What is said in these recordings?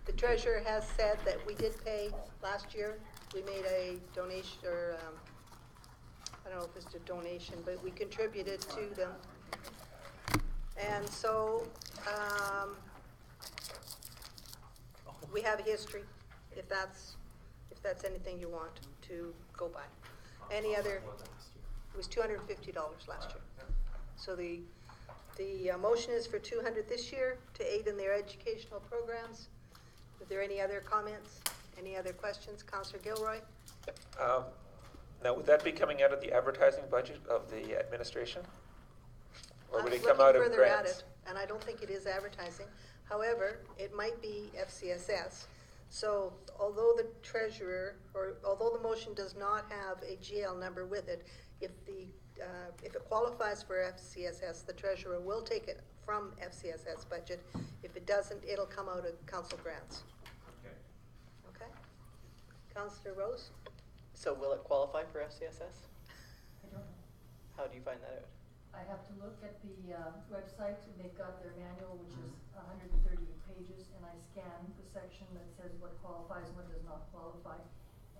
The treasurer has said that we did pay last year. We made a donation, or I don't know if it's a donation, but we contributed to them. And so we have a history, if that's anything you want to go by. Any other? It was $250 last year. So the motion is for $200 this year to aid in their educational programs. Are there any other comments? Any other questions? Councillor Gilroy? Now, would that be coming out of the advertising budget of the administration? Or would I it was come looking out of further at grants? it, and I don't think it is advertising. However, it might be FCSS. So although the treasurer, or although the motion does not have a GL number with it, if it qualifies for FCSS, the treasurer will take it from FCSS budget. If it doesn't, it'll come out of council grants. Okay. Okay? Councillor Rose? So will it qualify for FCSS? I don't know. How do you find that out? I have to look at the website, and they've got their manual, which is 138 pages, and I scan the section that says what qualifies and what does not qualify,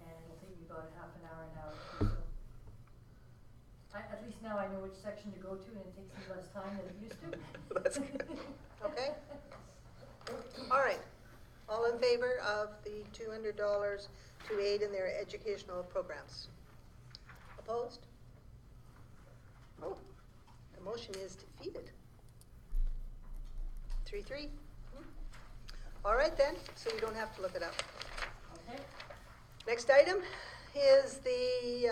and it'll take me about a half an hour or so. At least now I know which section to go to, and it takes me less time than it used to. That's good. Okay? All right. All in favor of the $200 to aid in their educational programs? Opposed? Oh, the motion is defeated. 3-3. All right then, so you don't have to look it up. Okay. Next item is the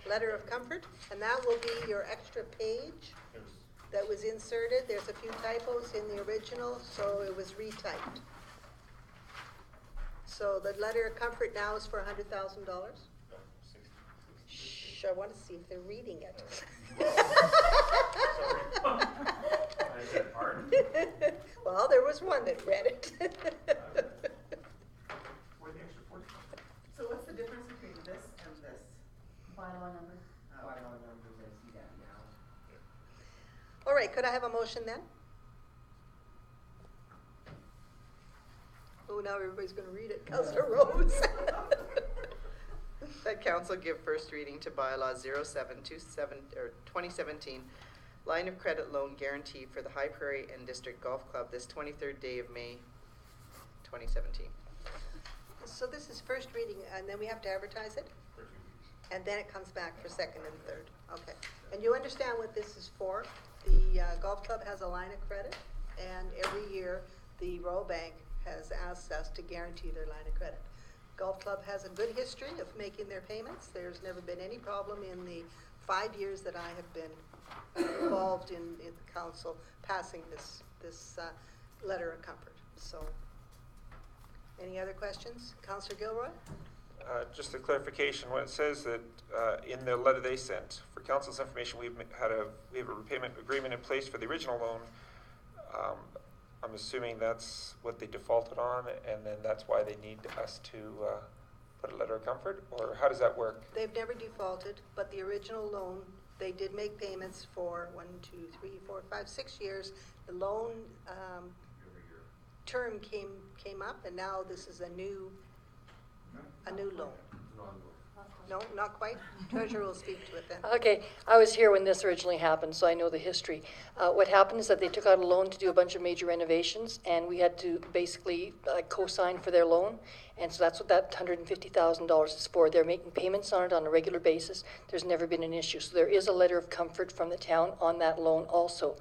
letter of comfort, and that will be your extra page that was inserted. There's a few typos in the original, so it was retyped. So the letter of comfort now is for $100,000. Shh, I want to see if they're reading it. Well, there was one that read it. So what's the difference between this and this? Bylaw number. Bylaw numbers, I see that now. All right, could I have a motion then? Oh, now everybody's going to read it. Councillor Rose. That council give first reading to bylaw 0727 or 2017 line of credit loan guarantee for the High Prairie and District Golf Club this 23rd day of May 2017. So this is first reading, and then we have to advertise it? And then it comes back for second and third. Okay. And you understand what this is for? The golf club has a line of credit, and every year the Royal Bank has asked us to guarantee their line of credit. Golf club has a good history of making their payments. There's never been any problem in the 5 years that I have been involved in the council passing this letter of comfort. So, any other questions? Councillor Gilroy? Just a clarification, when it says that in the letter they sent, for council's information, we have a repayment agreement in place for the original loan. I'm assuming that's what they defaulted on, and then that's why they need us to put a letter of comfort, or how does that work? They've never defaulted, but the original loan, they did make payments for 1, 2, 3, 4, 5, 6 years. The loan term came up, and now this is a new loan. No, not quite. Treasurer will speak to it then. Okay, I was here when this originally happened, so I know the history. What happened is that they took out a loan to do a bunch of major renovations, and we had to basically co-sign for their loan, and so that's what that $150,000 is for. They're making payments on it on a regular basis. There's never been an issue, so there is a letter of comfort from the town on that loan also.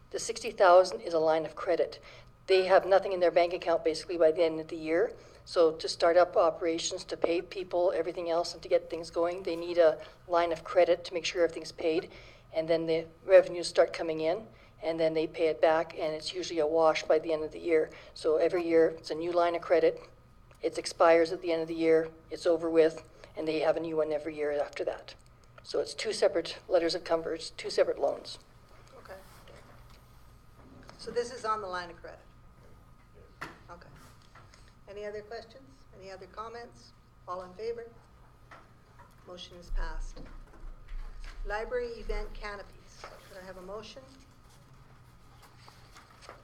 The $60,000 is a line of credit. They have nothing in their bank account basically by the end of the year. So to start up operations, to pay people, everything else, and to get things going, they need a line of credit to make sure everything's paid. And then the revenues start coming in, and then they pay it back, and it's usually a wash by the end of the year. So every year, it's a new line of credit. It expires at the end of the year. It's over with, and they have a new one every year after that. So it's 2 separate letters of comfort, 2 separate loans. Okay. So this is on the line of credit? Okay. Any other questions? Any other comments? All in favor? Motion is passed. Library event canopies. Could I have a motion?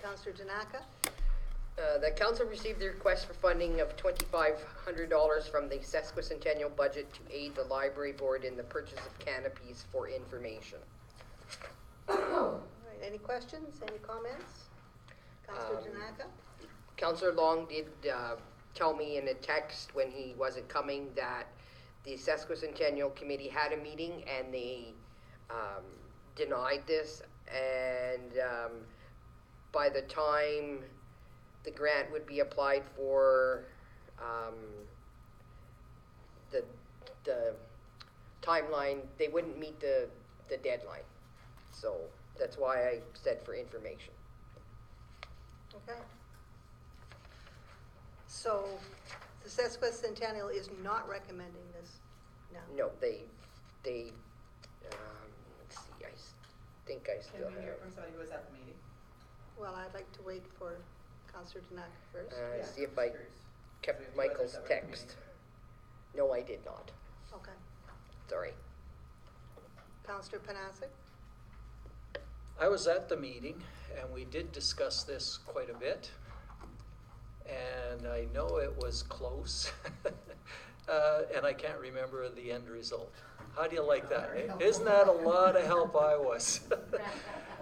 Councillor Tanaka? The council received the request for funding of $2,500 from the sesquicentennial budget to aid the library board in the purchase of canopies for information. All right, any questions, any comments? Councillor Tanaka? Councillor Long did tell me in a text when he wasn't coming that the sesquicentennial committee had a meeting and they denied this, and by the time the grant would be applied for, the timeline, they wouldn't meet the deadline. So that's why I said for information. Okay. So the sesquicentennial is not recommending this now? No, they let's see, think I still have. Somebody was at the meeting? Well, I'd like to wait for Councillor Tanaka first. See if I kept Michael's text. No, I did not. Okay. Sorry. Councillor Panasic? I was at the meeting, and we did discuss this quite a bit, and I know it was close, and I can't remember the end result. How do you like that? Isn't that a lot of help I was?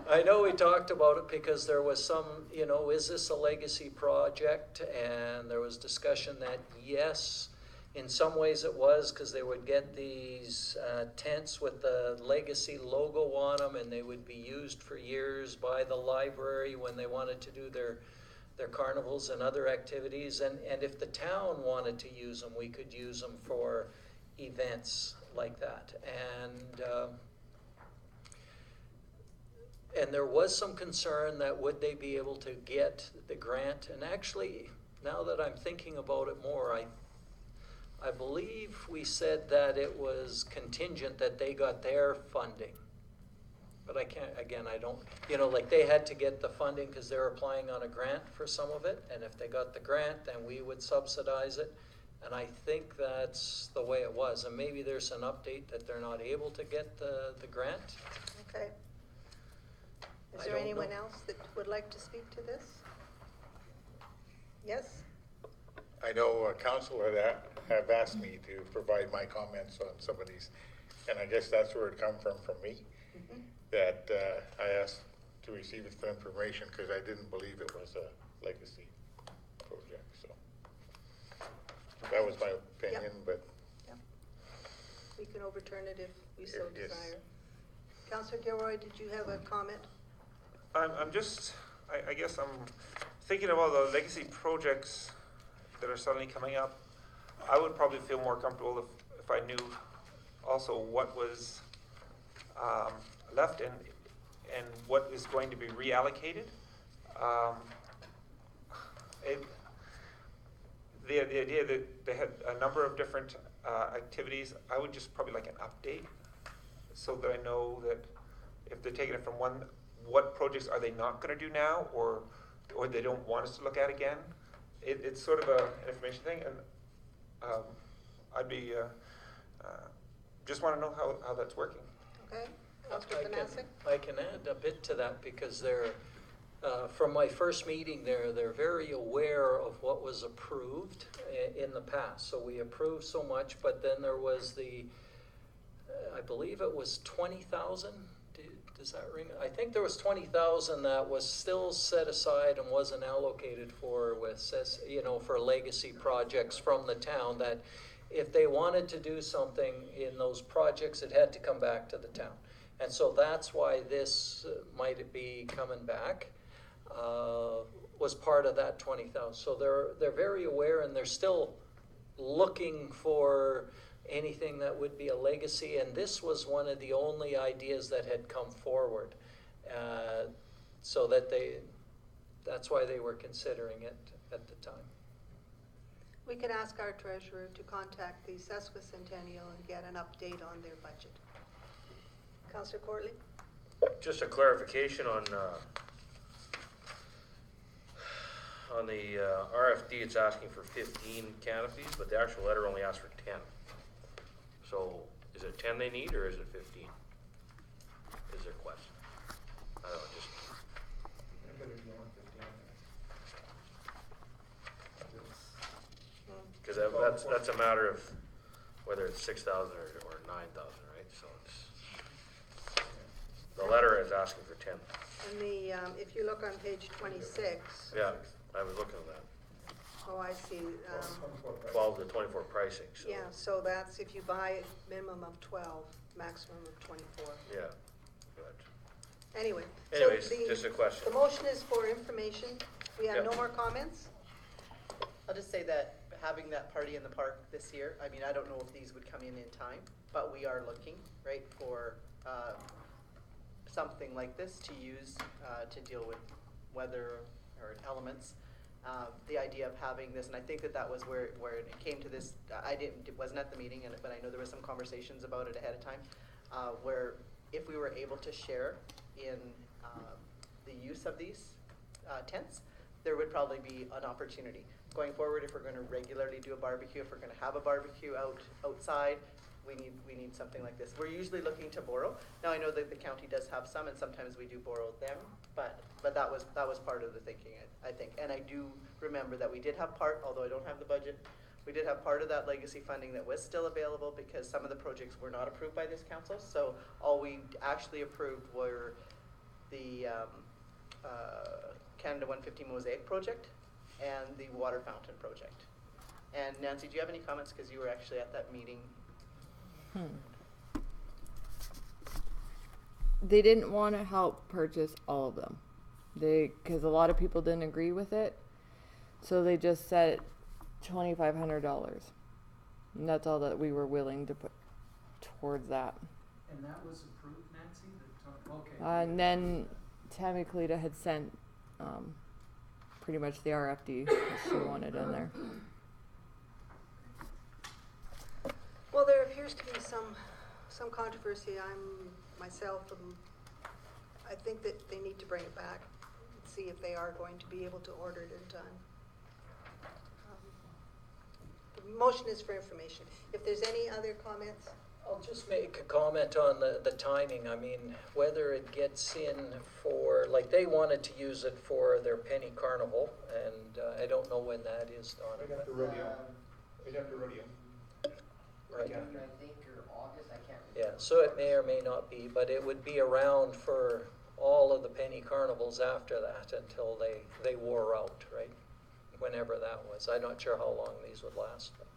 I know we talked about it because there was some, is this a legacy project? And there was discussion that yes, in some ways it was, because they would get these tents with the legacy logo on them, and they would be used for years by the library when they wanted to do their carnivals and other activities. And if the town wanted to use them, we could use them for events like that. And there was some concern that would they be able to get the grant. And actually, now that I'm thinking about it more, I believe we said that it was contingent that they got their funding. But I can't, again, I don't, like they had to get the funding because they're applying on a grant for some of it. And if they got the grant, then we would subsidize it. And I think that's the way it was. And maybe there's an update that they're not able to get the grant. Okay. Is I there don't anyone know. else that would like to speak to this? Yes? I know council have asked me to provide my comments on some of these, and I guess that's where it come from me, that I asked to receive this information because I didn't believe it was a legacy project, so. That was my opinion, but Yep. We can overturn it if we so Yes. desire. Councillor Gilroy, did you have a comment? I'm just, I guess I'm thinking of all the legacy projects that are suddenly coming up. I would probably feel more comfortable if I knew also what was left and what is going to be reallocated. The idea that they had a number of different activities, I would just probably like an update so that I know that if they're taking it from one, what projects are they not going to do now, or they don't want us to look at again. It's sort of an information thing, and I'd be just want to know how that's working. Okay. Councillor Panasic? I can add a bit to that because they're, from my first meeting there, they're very aware of what was approved in the past. So we approved so much, but then there was I believe it was 20,000. Does that ring? I think there was 20,000 that was still set aside and wasn't allocated for for legacy projects from the town, that if they wanted to do something in those projects, it had to come back to the town. And so that's why this might be coming back, was part of that 20,000. So they're very aware, and they're still looking for anything that would be a legacy, and this was one of the only ideas that had come forward, so that's why they were considering it at the time. We could ask our treasurer to contact the sesquicentennial and get an update on their budget. Councillor Courtly? Just a clarification on the RFD, it's asking for 15 canopies, but the actual letter only asks for 10. So is it 10 they need, or is it 15? Is their question? I don't know, just. Because that's a matter of whether it's 6,000 or 9,000, right? So it's, the letter is asking for 10. And the, if you look on page 26. Yeah, I was looking at that. Oh, I see. 12 to 24 pricing, so. Yeah, so that's if you buy a minimum of 12, maximum of 24. Yeah, but, Anyway. so anyways, the- just a question. The motion is for information. We have Yep. no more comments? I'll just say that having that party in the park this year, I mean, I don't know if these would come in time, but we are looking, right, for something like this to use to deal with weather or elements. The idea of having this, and I think that was where it came to this. It wasn't at the meeting, but I know there was some conversations about it ahead of time, where if we were able to share in the use of these tents, there would probably be an opportunity. Going forward, if we're gonna regularly do a barbecue, if we're gonna have a barbecue outside, we need something like this. We're usually looking to borrow. Now, I know that the county does have some, and sometimes we do borrow them, but that was part of the thinking, I think. And I do remember that we did have part, although I don't have the budget, we did have part of that legacy funding that was still available because some of the projects were not approved by this council. So all we actually approved were the Canada 150 Mosaic project and the water fountain project. And Nancy, do you have any comments? Because you were actually at that meeting. They didn't want to help purchase all of them. Because a lot of people didn't agree with it. So they just set $2,500. And that's all that we were willing to put towards that. And that was approved, Nancy? Okay. And then Tammy Kalita had sent pretty much the RFD that she wanted in there. Well, there appears to be some controversy. I think that they need to bring it back and see if they are going to be able to order it in time. The motion is for information. If there's any other comments? I'll just make a comment on the timing. I mean, whether it gets in for, like, they wanted to use it for their penny carnival, and I don't know when that is, Donna. Right after rodeo. Right after rodeo. Right. June, I think, or August, I can't remember. Yeah, so it may or may not be, but it would be around for all of the penny carnivals after that until they wore out, right? Whenever that was. I'm not sure how long these would last. But.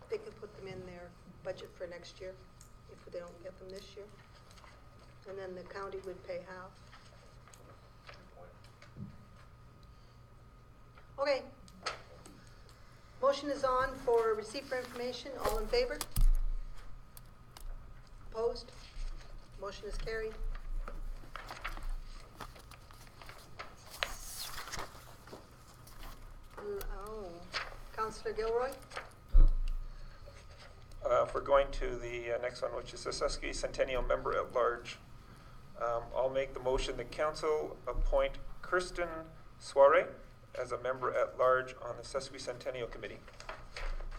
They could put them in their budget for next year if they don't get them this year. And then the county would pay half. Okay. Motion is on for receipt for information. All in favor? Opposed? Motion is carried. Councillor Gilroy? If we're going to the next one, which is the Sesqui Centennial Member at Large, I'll make the motion that council appoint Kirsten Soare as a member at large on the Sesqui Centennial Committee.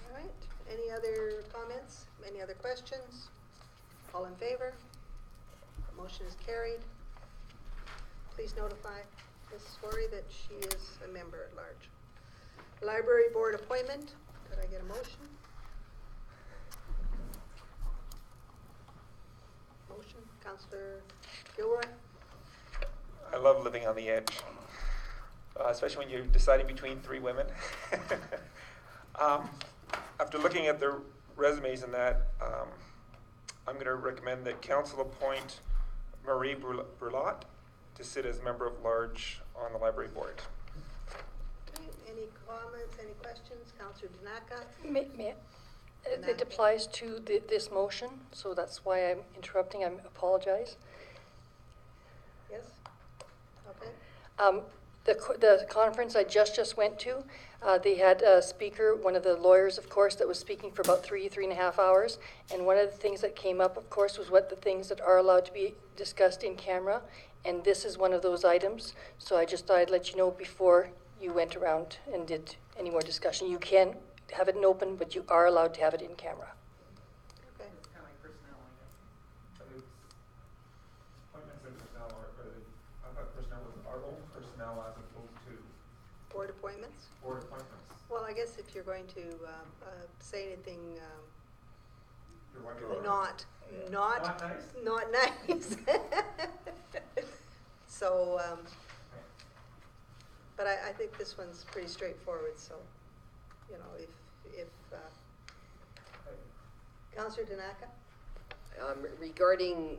All right. Any other comments? Any other questions? All in favor? Motion is carried. Please notify Ms. Soare that she is a member at large. Library Board appointment. Could I get a motion? Motion, Councillor Gilroy. I love living on the edge, especially when you're deciding between three women. After looking at their resumes and that, I'm going to recommend that council appoint Marie Brulot to sit as member of large on the library board. Okay, any comments, any questions? Councillor Danaka? It applies to this motion, so that's why I'm interrupting. I apologize. Yes? Okay. The conference I just went to, they had a speaker, one of the lawyers, of course, that was speaking for about 3.5 hours. And one of the things that came up, of course, was what the things that are allowed to be discussed in camera. And this is one of those items. So I just thought I'd let you know before you went around and did any more discussion. You can have it in open, but you are allowed to have it in camera. Okay. It's kind of like personnel, I guess. Appointments and personnel are accredited. I thought personnel was our own personnel as opposed to Board appointments? Board appointments. Well, I guess if you're going to say anything You're wondering. not Not nice? not nice. So, but I think this one's pretty straightforward, so, you know, if Councillor Tanaka? Regarding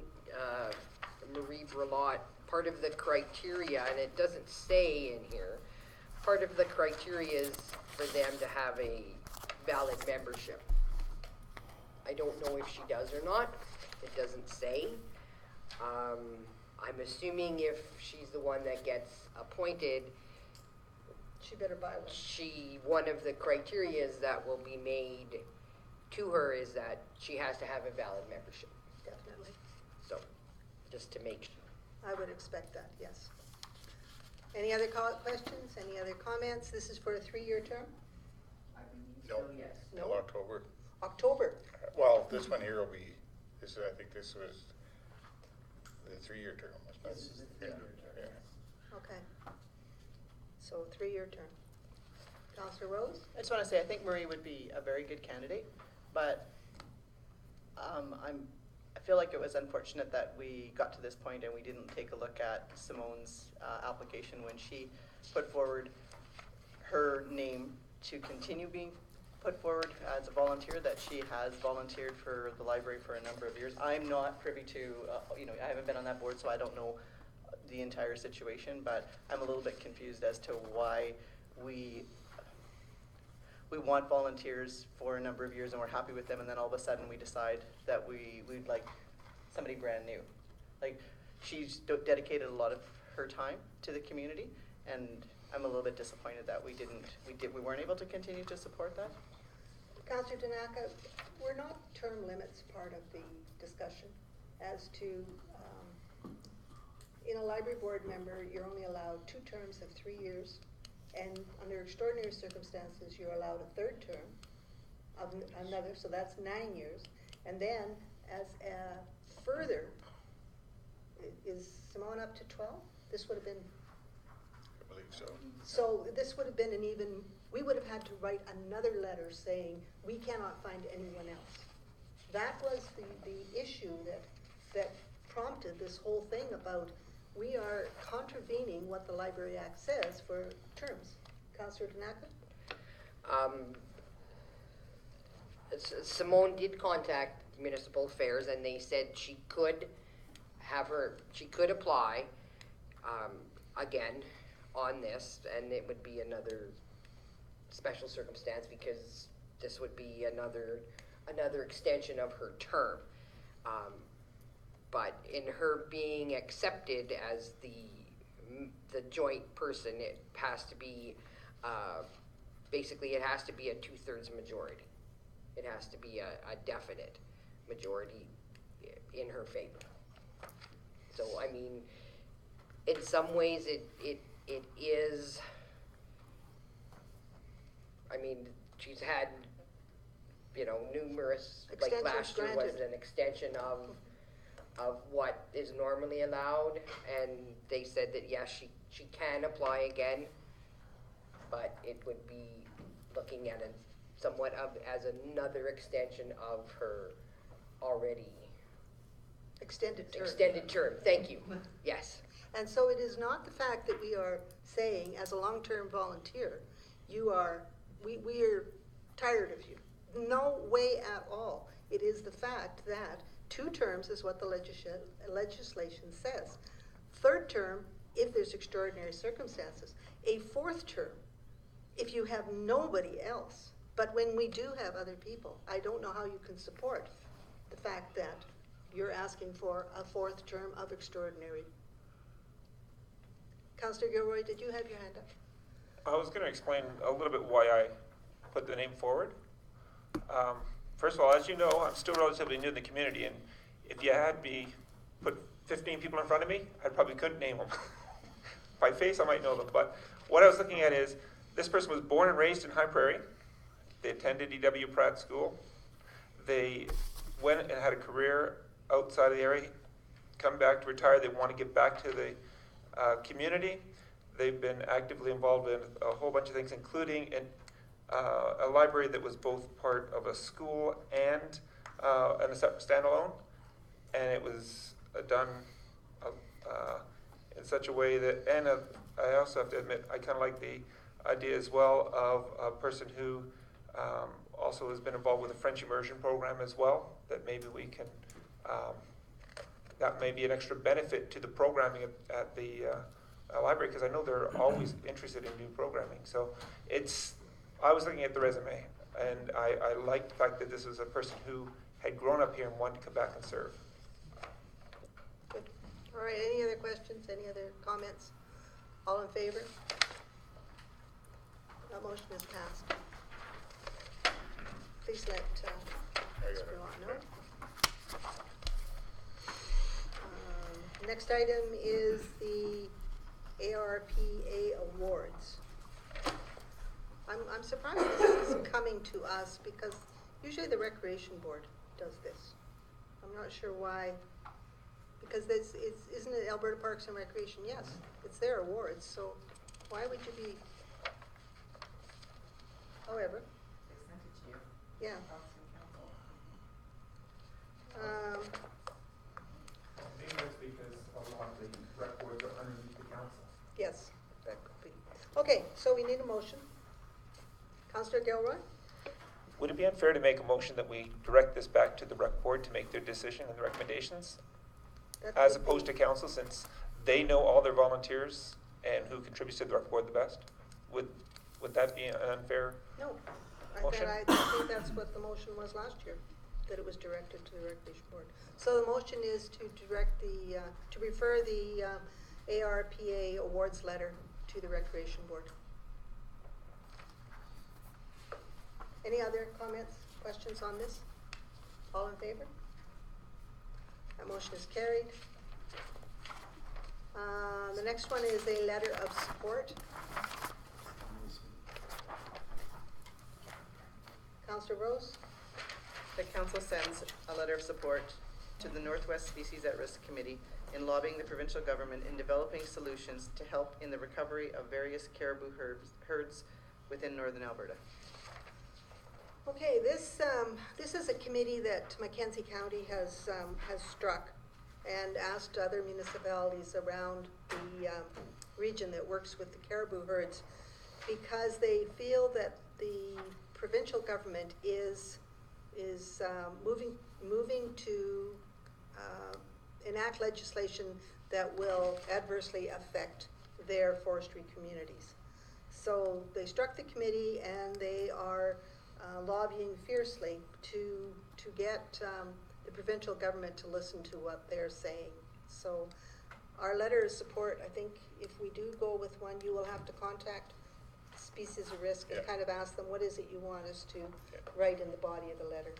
Marie Brelot, part of the criteria, and it doesn't say in here, part of the criteria is for them to have a valid membership. I don't know if she does or not. It doesn't say. I'm assuming if she's the one that gets appointed, She better buy one. one of the criterias that will be made to her is that she has to have a valid membership. Definitely. So, just to make I would expect that, yes. Any other questions, any other comments? This is for a 3-year term? I believe No. so, yes. Till No. October. October. Well, this one here will be, I think this was the 3-year term, wasn't it? This is a Yeah, 3-year term, yeah. yes. Okay. So 3-year term. Councillor Rose? I just want to say, I think Marie would be a very good candidate, but I feel like it was unfortunate that we got to this point and we didn't take a look at Simone's application when she put forward her name to continue being put forward as a volunteer, that she has volunteered for the library for a number of years. I'm not privy to, I haven't been on that board, so I don't know the entire situation, but I'm a little bit confused as to why we want volunteers for a number of years and we're happy with them, and then all of a sudden we decide that we'd like somebody brand new. Like, she's dedicated a lot of her time to the community, and I'm a little bit disappointed that we weren't able to continue to support that. Councillor Tanaka, were not term limits part of the discussion as to, in a library board member, you're only allowed 2 terms of 3 years, and under extraordinary circumstances, you're allowed a 3rd term of another, so that's 9 years. And then, as a further, is Simone up to 12? This would have been, I believe so. so this would have been an even, we would have had to write another letter saying, we cannot find anyone else. That was the issue that prompted this whole thing about, we are contravening what the Library Act says for terms. Councillor Tanaka? Simone did contact Municipal Affairs, and they said she could apply again on this, and it would be another special circumstance because this would be another extension of her term. But in her being accepted as the joint person, it has to be basically it has to be a 2/3 majority. It has to be a definite majority in her favor. So I mean, in some ways it is. I mean, she's had numerous, like Extensions last year was granted. an extension of what is normally allowed, and they said that yes, she can apply again, but it would be looking at it somewhat as another extension of her already Extended term. extended term. Thank you. Yes. And so it is not the fact that we are saying, as a long-term volunteer, we are tired of you. No way at all. It is the fact that 2 terms is what the legislation says. 3rd term, if there's extraordinary circumstances. A 4th term, if you have nobody else. But when we do have other people, I don't know how you can support the fact that you're asking for a 4th term of extraordinary. Councillor Gilroy, did you have your hand up? I was going to explain a little bit why I put the name forward. First of all, as you know, I'm still relatively new in the community, and if you had me put 15 people in front of me, I probably couldn't name them. By face, I might know them, but what I was looking at is, this person was born and raised in High Prairie. They attended E.W. Pratt School. They went and had a career outside of the area, come back to retire. They want to give back to the community. they've been actively involved in a whole bunch of things, including a library that was both part of a school and a separate standalone. And it was done in such a way that, and I also have to admit, I kind of like the idea as well of a person who also has been involved with a French immersion program as well, that maybe we can, that may be an extra benefit to the programming at the library, because I know they're always interested in new programming. So I was looking at the resume, and I liked the fact that this was a person who had grown up here and wanted to come back and serve. Good. All right, any other questions, any other comments? All in favor? That motion is passed. Please let Mr. Belot know. Next item is the ARPA awards. I'm surprised this is coming to us, because usually the Recreation Board does this. I'm not sure why, because isn't it Alberta Parks and Recreation? Yes, it's their awards, so why would you be, however, They sent it to you. yeah. Maybe that's because a lot of the rec boards are underneath the council. Yes, that could be. Okay, so we need a motion. Councillor Gilroy? Would it be unfair to make a motion that we direct this back to the rec board to make their decision and the recommendations, That as would opposed be- to council, since they know all their volunteers and who contributes to the rec board the best? Would that be an unfair? No, Motion? I think that's what the motion was last year, that it was directed to the Recreation Board. So the motion is to direct to refer the ARPA awards letter to the Recreation Board. Any other comments, questions on this? All in favor? That motion is carried. The next one is a letter of support. Councillor Rose? The council sends a letter of support to the Northwest Species at Risk Committee in lobbying the provincial government in developing solutions to help in the recovery of various caribou herds within northern Alberta. Okay, this is a committee that Mackenzie County has struck and asked other municipalities around the region that works with the caribou herds, because they feel that the provincial government is moving to enact legislation that will adversely affect their forestry communities. So they struck the committee, and they are lobbying fiercely to get the provincial government to listen to what they're saying. So our letter of support, I think if we do go with one, you will have to contact Species of Risk and Yeah. kind of ask them, what is it you want us to Yeah. write in the body of the letter?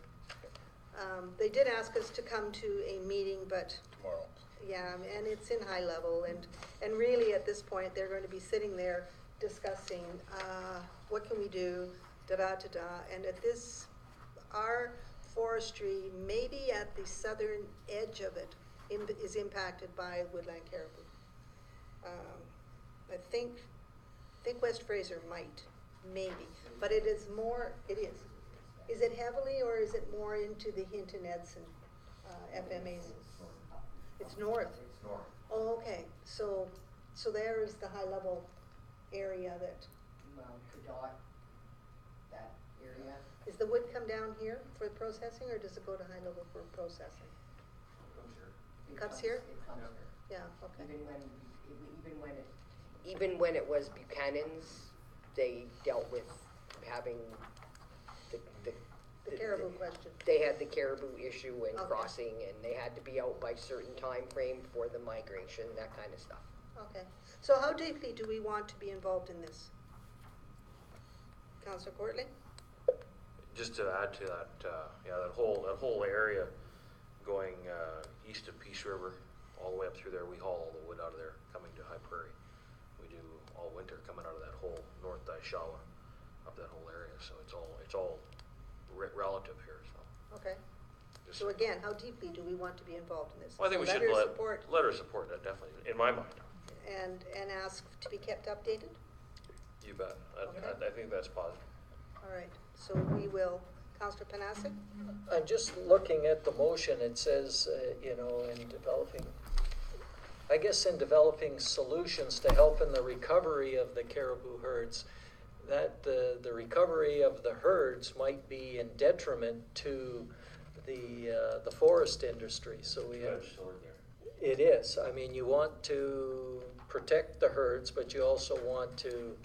They did ask us to come to a meeting, but Tomorrow. yeah, and it's in high level, and really at this point, they're going to be sitting there discussing, what can we do, da-da-da-da, and at this, our forestry, maybe at the southern edge of it, is impacted by woodland caribou. I think West Fraser might, maybe, but it is more, it is. Is it heavily, or is it more into the Hinton Edson, FMAs? It's north. It's north. Oh, okay, so there is the high level area that, Cadott, that area. is the wood come down here for processing, or does it go to high level for processing? It Comes here? It comes Yeah. here. Yeah, okay. Even when it was Buchanan's, they dealt with having The caribou question. They had the caribou issue and Okay. crossing, and they had to be out by certain time frame for the migration, that kind of stuff. Okay, so how deeply do we want to be involved in this? Councillor Courtley? Just to add to that, that whole area going east of Peace River, all the way up through there, we haul all the wood out of there coming to High Prairie. We do all winter coming out of that whole North Daishawa, up that whole area, so it's all relative here, so. Okay, just- so again, how deeply do we want to be involved in this? Well, I think we So should letter of support. letter of support, definitely, in my mind. and ask to be kept updated? You bet. Okay. I think that's positive. All right, so we will, Councillor Panasic? I'm just looking at the motion, it says, you know, in developing solutions to help in the recovery of the caribou herds, that the recovery of the herds might be in detriment to the forest industry, so we have. It is, I mean, you want to protect the herds, but you also want to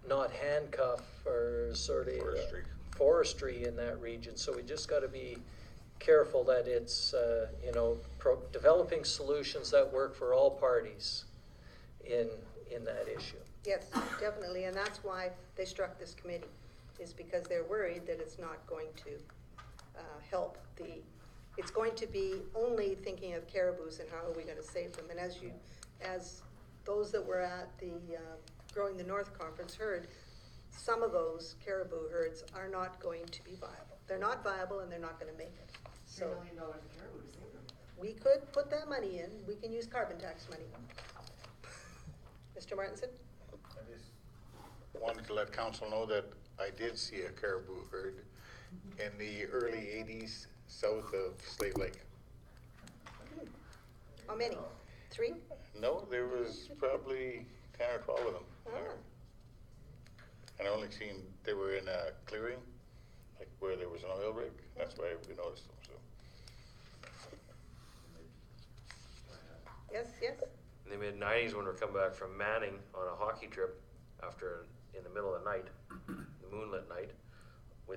not handcuff or sort of forestry in that region, so we just gotta be careful that it's, you know, developing solutions that work for all parties in that issue. Yes, definitely, and that's why they struck this committee, is because they're worried that it's not going to help it's going to be only thinking of caribous and how are we going to save them. And as those that were at the Growing the North conference heard, some of those caribou herds are not going to be viable. They're not viable and they're not going to make it. So $3 million of caribou to save them. we could put that money in. We can use carbon tax money. Mr. Martinson? I just wanted to let council know that I did see a caribou herd in the early 80s south of Slave Lake. How many? 3? No, there was probably 10 or 12 of them there. And I only seen they were in a clearing, like where there was an oil rig. That's why we noticed them. So Yes, yes? In the mid-90s, when we were coming back from Manning on a hockey trip in the middle of the night, the moonlit night,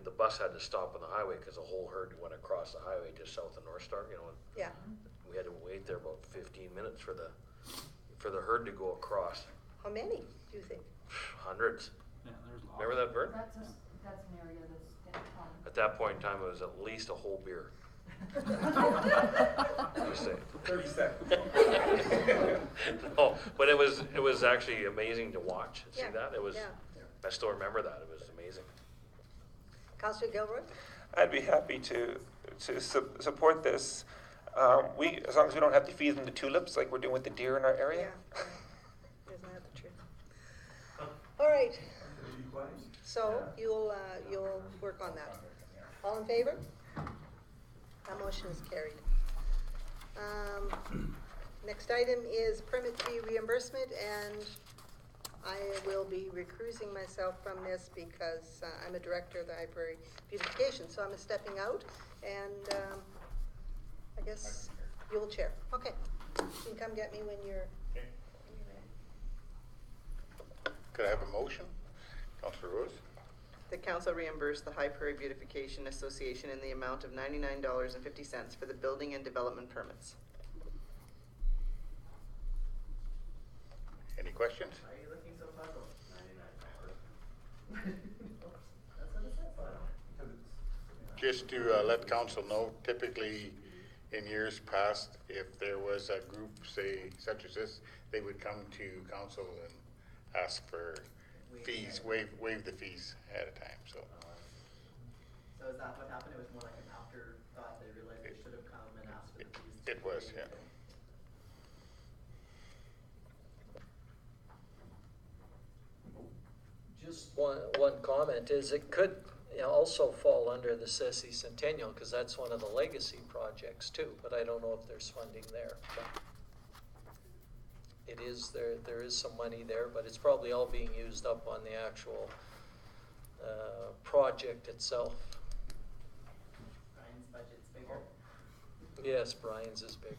the bus had to stop on the highway because the whole herd went across the highway just south of North Star, you know, and Yeah. we had to wait there about 15 minutes for the herd to go across. How many, do you think? Hundreds. Yeah, there's lots. Remember that, Bert? That's an area that's common. At that point in time, it was at least a whole beer. Just saying. 30 seconds. No, but it was actually amazing to watch. See Yeah, that? It was. yeah. I still remember that. It was amazing. Councillor Gilroy? I'd be happy to support this. As long as we don't have to feed them the tulips like we're doing with the deer in our area. Yeah. Isn't that the truth? All right, so you'll work on that. All in favor? That motion is carried. Next item is permit fee reimbursement, and I will be recusing myself from this because I'm a director of the High Prairie Beautification, so I'm stepping out, and I guess you'll chair. Okay, you can come get me when you're ready. could I have a motion? Councillor Rose? The council reimbursed the High Prairie Beautification Association in the amount of $99.50 for the building and development permits. Any questions? Why are you looking so puzzled? Just to let council know, typically in years past, if there was a group, say such as this, they would come to council and ask for fees, waive the fees ahead of time, so. So is that what happened? It was more like an afterthought, they realized they should have come and asked for the fees? It was, yeah. Just one comment is it could also fall under the SESI Centennial because that's one of the legacy projects too, but I don't know if there's funding there. But it is there is some money there, but it's probably all being used up on the actual project itself. Brian's budget's bigger. Yes, Brian's is bigger.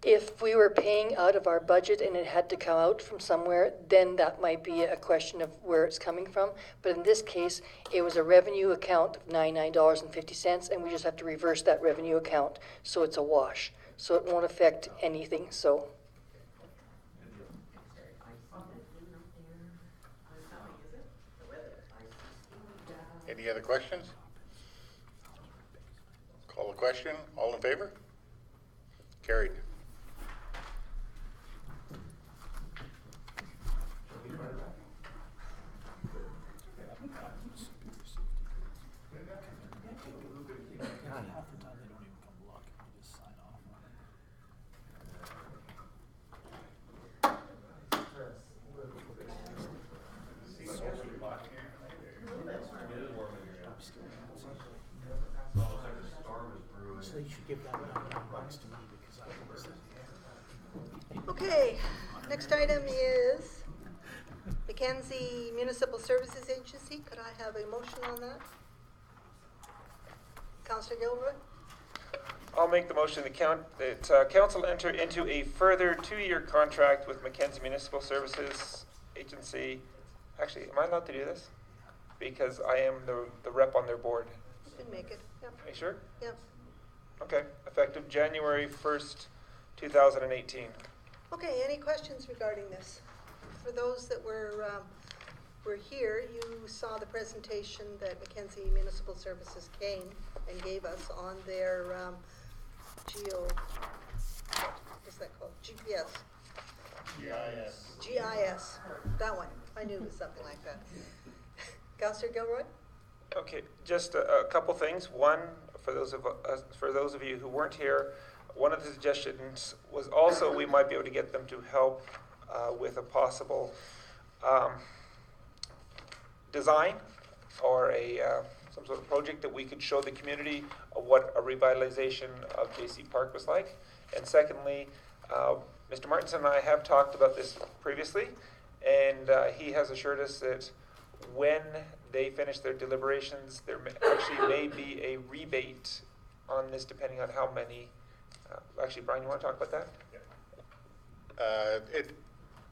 If we were paying out of our budget and it had to come out from somewhere, then that might be a question of where it's coming from. But in this case, it was a revenue account of $99.50, and we just have to reverse that revenue account, so it's a wash. So it won't affect anything, so. Any other questions? Call the question. All in favor? Carried. Actually, you should give that $9 to me because I was. Okay, next item is Mackenzie Municipal Services Agency. Could I have a motion on that? Councillor Gilroy? I'll make the motion that council enter into a further 2-year contract with Mackenzie Municipal Services Agency. Actually, am I allowed to do this? Because I am the rep on their board. You can make it, yep, Are you sure? yep. Okay, effective January 1st, 2018. Okay, any questions regarding this? For those that were here, you saw the presentation that Mackenzie Municipal Services came and gave us on their what's that called? GPS. GIS, that one. I knew it was something like that. Councillor Gilroy? Okay, just a couple things. One, for those of you who weren't here, one of the suggestions was also we might be able to get them to help with a possible design or some sort of project that we could show the community of what a revitalization of JC Park was like. And secondly, Mr. Martinson and I have talked about this previously, and he has assured us that when they finish their deliberations, there actually may be a rebate on this depending on how many. Actually, Brian, you want to talk about that?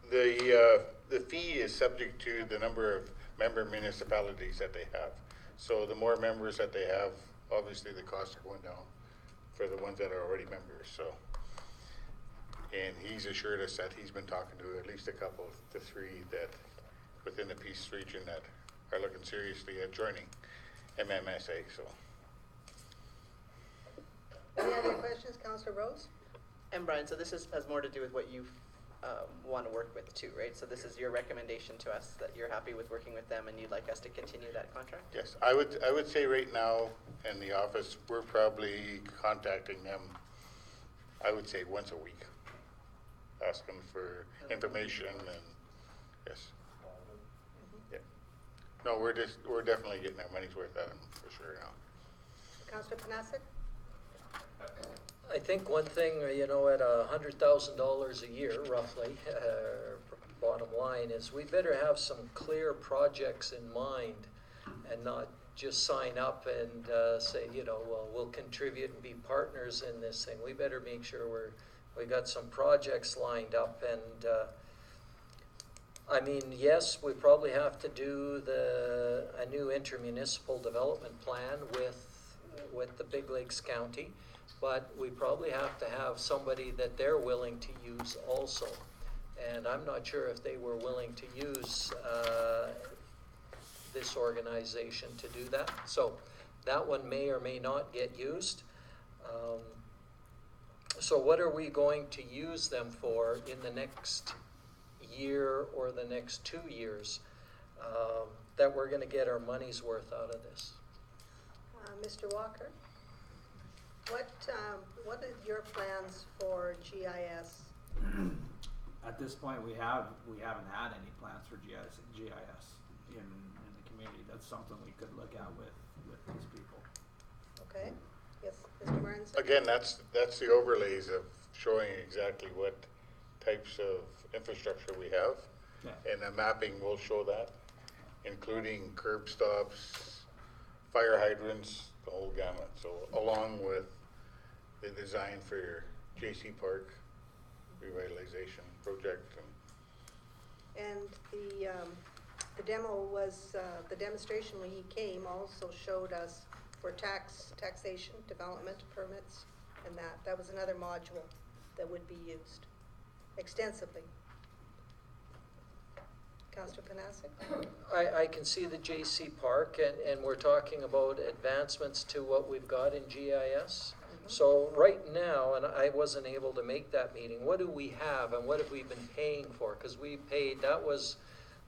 The fee is subject to the number of member municipalities that they have. So the more members that they have, obviously the costs are going down for the ones that are already members. So, and he's assured us that he's been talking to at least a couple, the 3 that within the Peace region that are looking seriously at joining MMSA. So. Any other questions, Councillor Rose? And Brian, so this has more to do with what you want to work with too, right? So this is your recommendation to us that you're happy with working with them and you'd like us to continue that contract? Yes, I would say right now in the office, we're probably contacting them, I would say once a week, asking for information and, yes. Yeah. No, we're definitely getting our money's worth out of them for sure now. Councillor Panasic? I think one thing, at $100,000 a year, roughly, bottom line is we better have some clear projects in mind and not just sign up and say, well, we'll contribute and be partners in this thing. We better make sure we got some projects lined up. And yes, we probably have to do a new intermunicipal development plan with the Big Lakes County. But we probably have to have somebody that they're willing to use also. And I'm not sure if they were willing to use this organization to do that. So that one may or may not get used. So what are we going to use them for in the next year or the next 2 years that we're going to get our money's worth out of this? Mr. Walker? What are your plans for GIS? At this point, we haven't had any plans for GIS in the community. That's something we could look at with these people. Okay. Yes, Mr. Martinson? Again, that's the overlays of showing exactly what types of infrastructure we have. Yeah. And the mapping will show that, including curb stops, fire hydrants, the whole gamut. So along with the design for your JC Park revitalization project. And the demo was, the demonstration when he came also showed us for taxation, development permits, and that was another module that would be used extensively. Councillor Panasic? I can see the JC Park, and we're talking about advancements to what we've got in GIS. So right now, and I wasn't able to make that meeting, what do we have and what have we been paying for? Because we paid,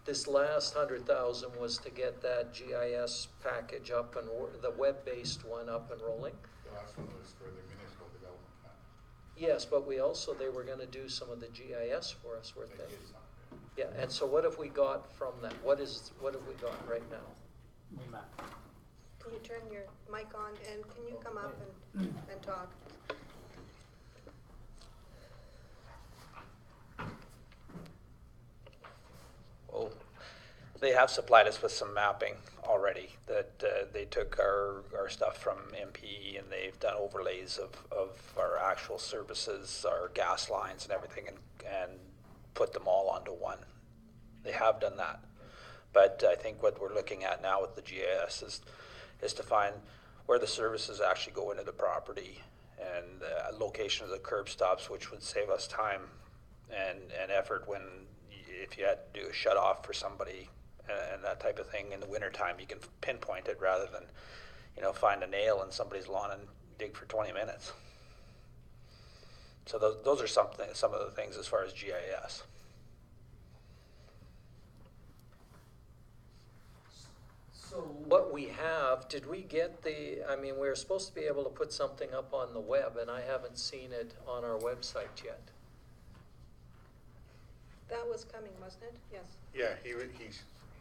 this last 100,000 was to get that GIS package up and the web-based one up and rolling. The last one was for the municipal development plan. Yes, but they were going to do some of the GIS for us, weren't they? Yeah, and so what have we got from that? What have we got right now? We met. Can you turn your mic on, and can you come up and talk? Well, they have supplied us with some mapping already, that they took our stuff from MPE and they've done overlays of our actual services, our gas lines and everything, and put them all onto one. They have done that. But I think what we're looking at now with the GIS is to find where the services actually go into the property, and location of the curb stops, which would save us time and effort when, if you had to do a shut off for somebody and that type of thing in the wintertime, you can pinpoint it rather than, find a nail in somebody's lawn and dig for 20 minutes. So those are some of the things as far as GIS. So what we have, did we get we were supposed to be able to put something up on the web, and I haven't seen it on our website yet. That was coming, wasn't it? Yes. Yeah,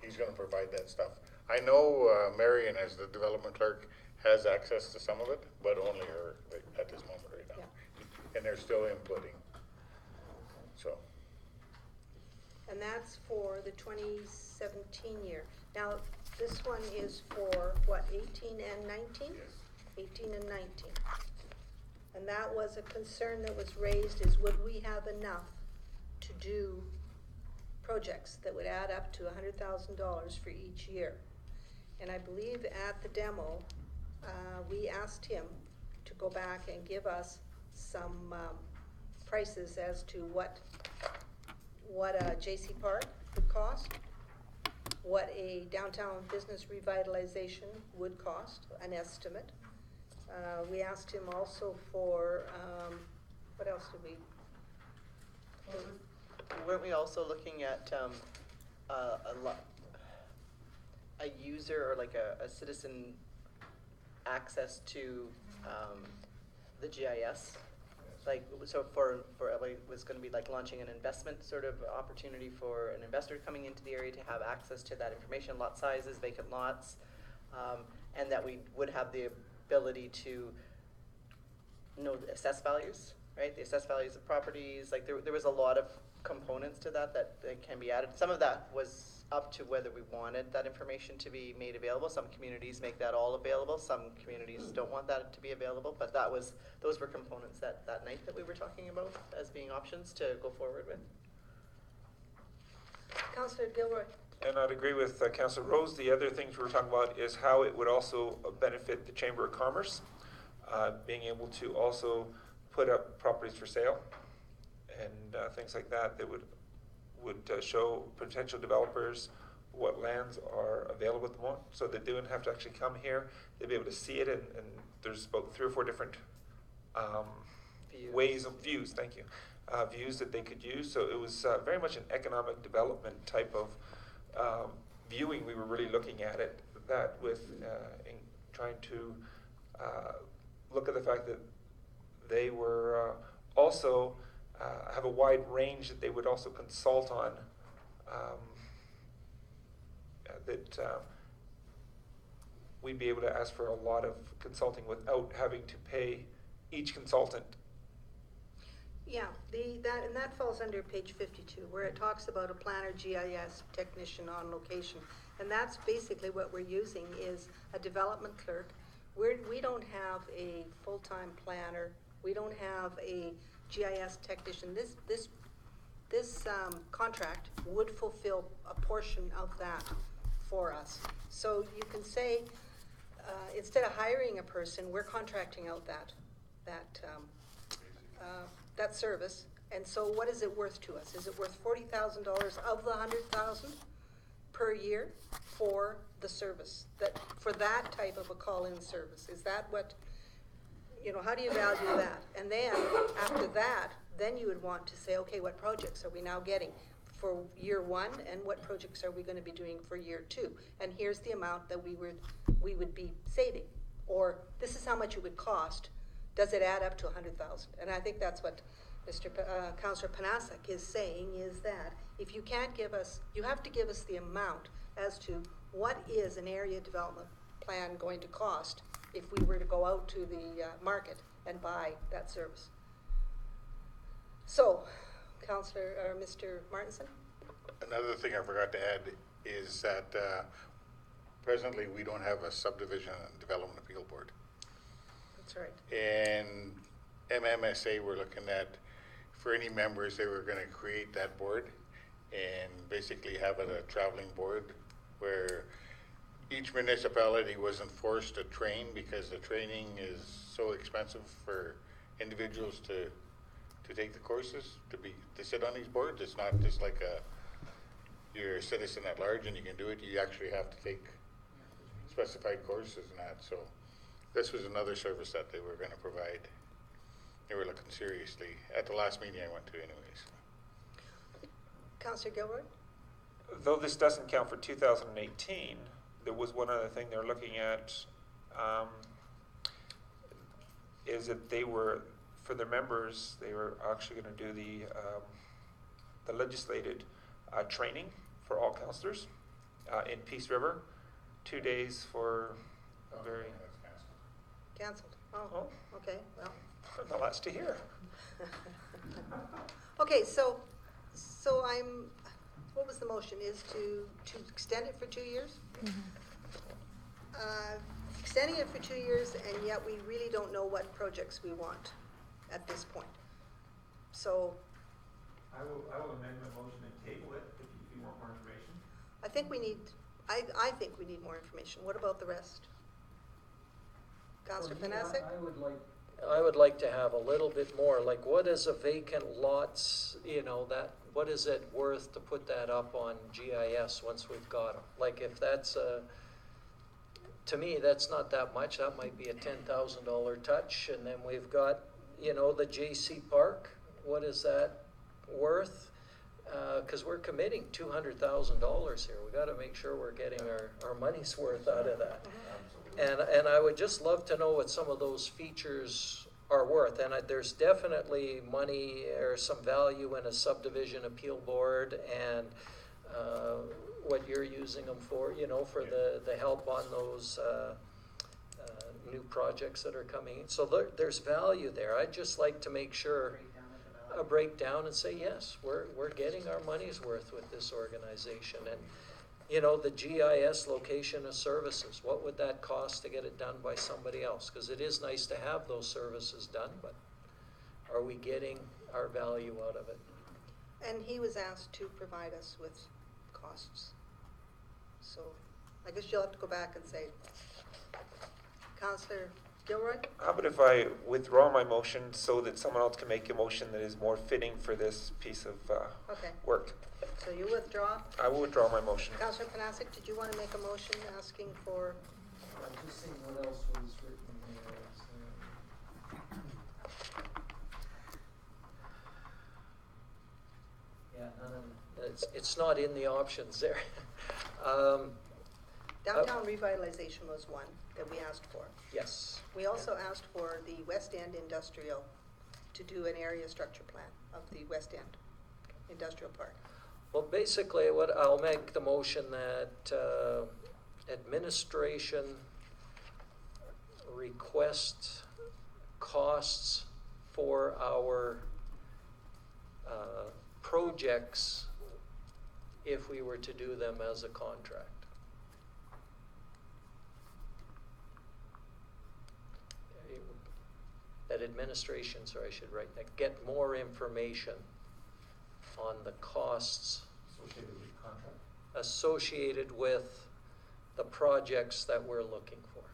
he's gonna provide that stuff. I know Marion, as the development clerk, has access to some of it, but only her at this moment right now. Yeah. And they're still inputting. So, And that's for the 2017 year. Now, this one is for what, 18 and 19? yes. 18 and 19. And that was a concern that was raised, is would we have enough to do projects that would add up to $100,000 for each year? And I believe at the demo, we asked him to go back and give us some prices as to what a J.C. Park would cost, what a downtown business revitalization would cost, an estimate. We asked him also for, what else did we? Weren't we also looking at a user or like a citizen access to the GIS? Like, so for LA was going to be like launching an investment sort of opportunity for an investor coming into the area to have access to that information, lot sizes, vacant lots, and that we would have the ability to know the assessed values, right? The assessed values of properties. Like there was a lot of components to that can be added. Some of that was up to whether we wanted that information to be made available. Some communities make that all available. Some communities don't want that to be available. But those were components that night that we were talking about as being options to go forward with. Councillor Gilroy. And I'd agree with Councillor Rose. The other things we were talking about is how it would also benefit the Chamber of Commerce, being able to also put up properties for sale and things like that would show potential developers what lands are available at the moment, so that they wouldn't have to actually come here. They'd be able to see it, and there's about 3 or 4 different ways of views. Thank you. Views that they could use. So it was very much an economic development type of viewing. We were really looking at it that with in trying to look at the fact that they were also have a wide range that they would also consult on, that we'd be able to ask for a lot of consulting without having to pay each consultant. Yeah, that falls under page 52, where it talks about a planner GIS technician on location. And that's basically what we're using, is a development clerk. We don't have a full-time planner. We don't have a GIS technician. This contract would fulfill a portion of that for us. So you can say, instead of hiring a person, we're contracting out that service. And so what is it worth to us? Is it worth $40,000 of the $100,000 per year for the service, for that type of a call-in service? Is that what, how do you value that? And then after that, then you would want to say, okay, what projects are we now getting for year 1, and what projects are we going to be doing for year 2? And here's the amount that we would be saving, or this is how much it would cost. Does it add up to $100,000? And I think that's what Councillor Panasic is saying, is that if you can't give us, you have to give us the amount as to what is an area development plan going to cost if we were to go out to the market and buy that service. So, Councillor, or Mr. Martinson? Another thing I forgot to add is that presently we don't have a subdivision and development appeal board. That's right. And MMSA, we're looking at, for any members, they were gonna create that board and basically have it a traveling board where each municipality wasn't forced to train because the training is so expensive for individuals to take the courses, to sit on these boards. It's not just like you're a citizen at large and you can do it. You actually have to take specified courses and that. So this was another service that they were going to provide. They were looking seriously at the last meeting I went to anyways. Councillor Gilroy? Though this doesn't count for 2018, there was one other thing they're looking at, is that they were, for their members, they were actually going to do the legislated training for all councillors in Peace River, 2 days for a very... Cancelled. Oh, okay, well. The last to hear. Okay, so what was the motion, is to extend it for 2 years? Extending it for 2 years, and yet we really don't know what projects we want at this point. So I will amend my motion and table it if you want more information. I think we need more information. What about the rest? Councillor Panasic? I would like to have a little bit more, like what is a vacant lots, what is it worth to put that up on GIS once we've got them? Like if that's to me, that's not that much. That might be a $10,000 touch. And then we've got, the JC Park. What is that worth? Because we're committing $200,000 here. We got to make sure we're getting our money's worth out of that. And I would just love to know what some of those features are worth. And there's definitely money or some value in a subdivision appeal board and what you're using them for, for the help on those new projects that are coming in. So there's value there. I'd just like to make sure a breakdown and say, yes, we're getting our money's worth with this organization. And the GIS location of services, what would that cost to get it done by somebody else? Because it is nice to have those services done, but are we getting our value out of it? And he was asked to provide us with costs. So I guess you'll have to go back and say, Councillor Gilroy? How about if I withdraw my motion so that someone else can make a motion that is more fitting for this piece of work? So you withdraw? I will withdraw my motion. Councillor Panasic, did you want to make a motion asking for? I'm just seeing what else was written here. It's not in the options there. Downtown revitalization was one that we asked for. Yes. We also asked for the West End Industrial to do an area structure plan of the West End Industrial Park. Well, basically, I'll make the motion that administration request costs for our projects if we were to do them as a contract. That administration, sorry, I should write that, get more information on the costs associated with the projects that we're looking for.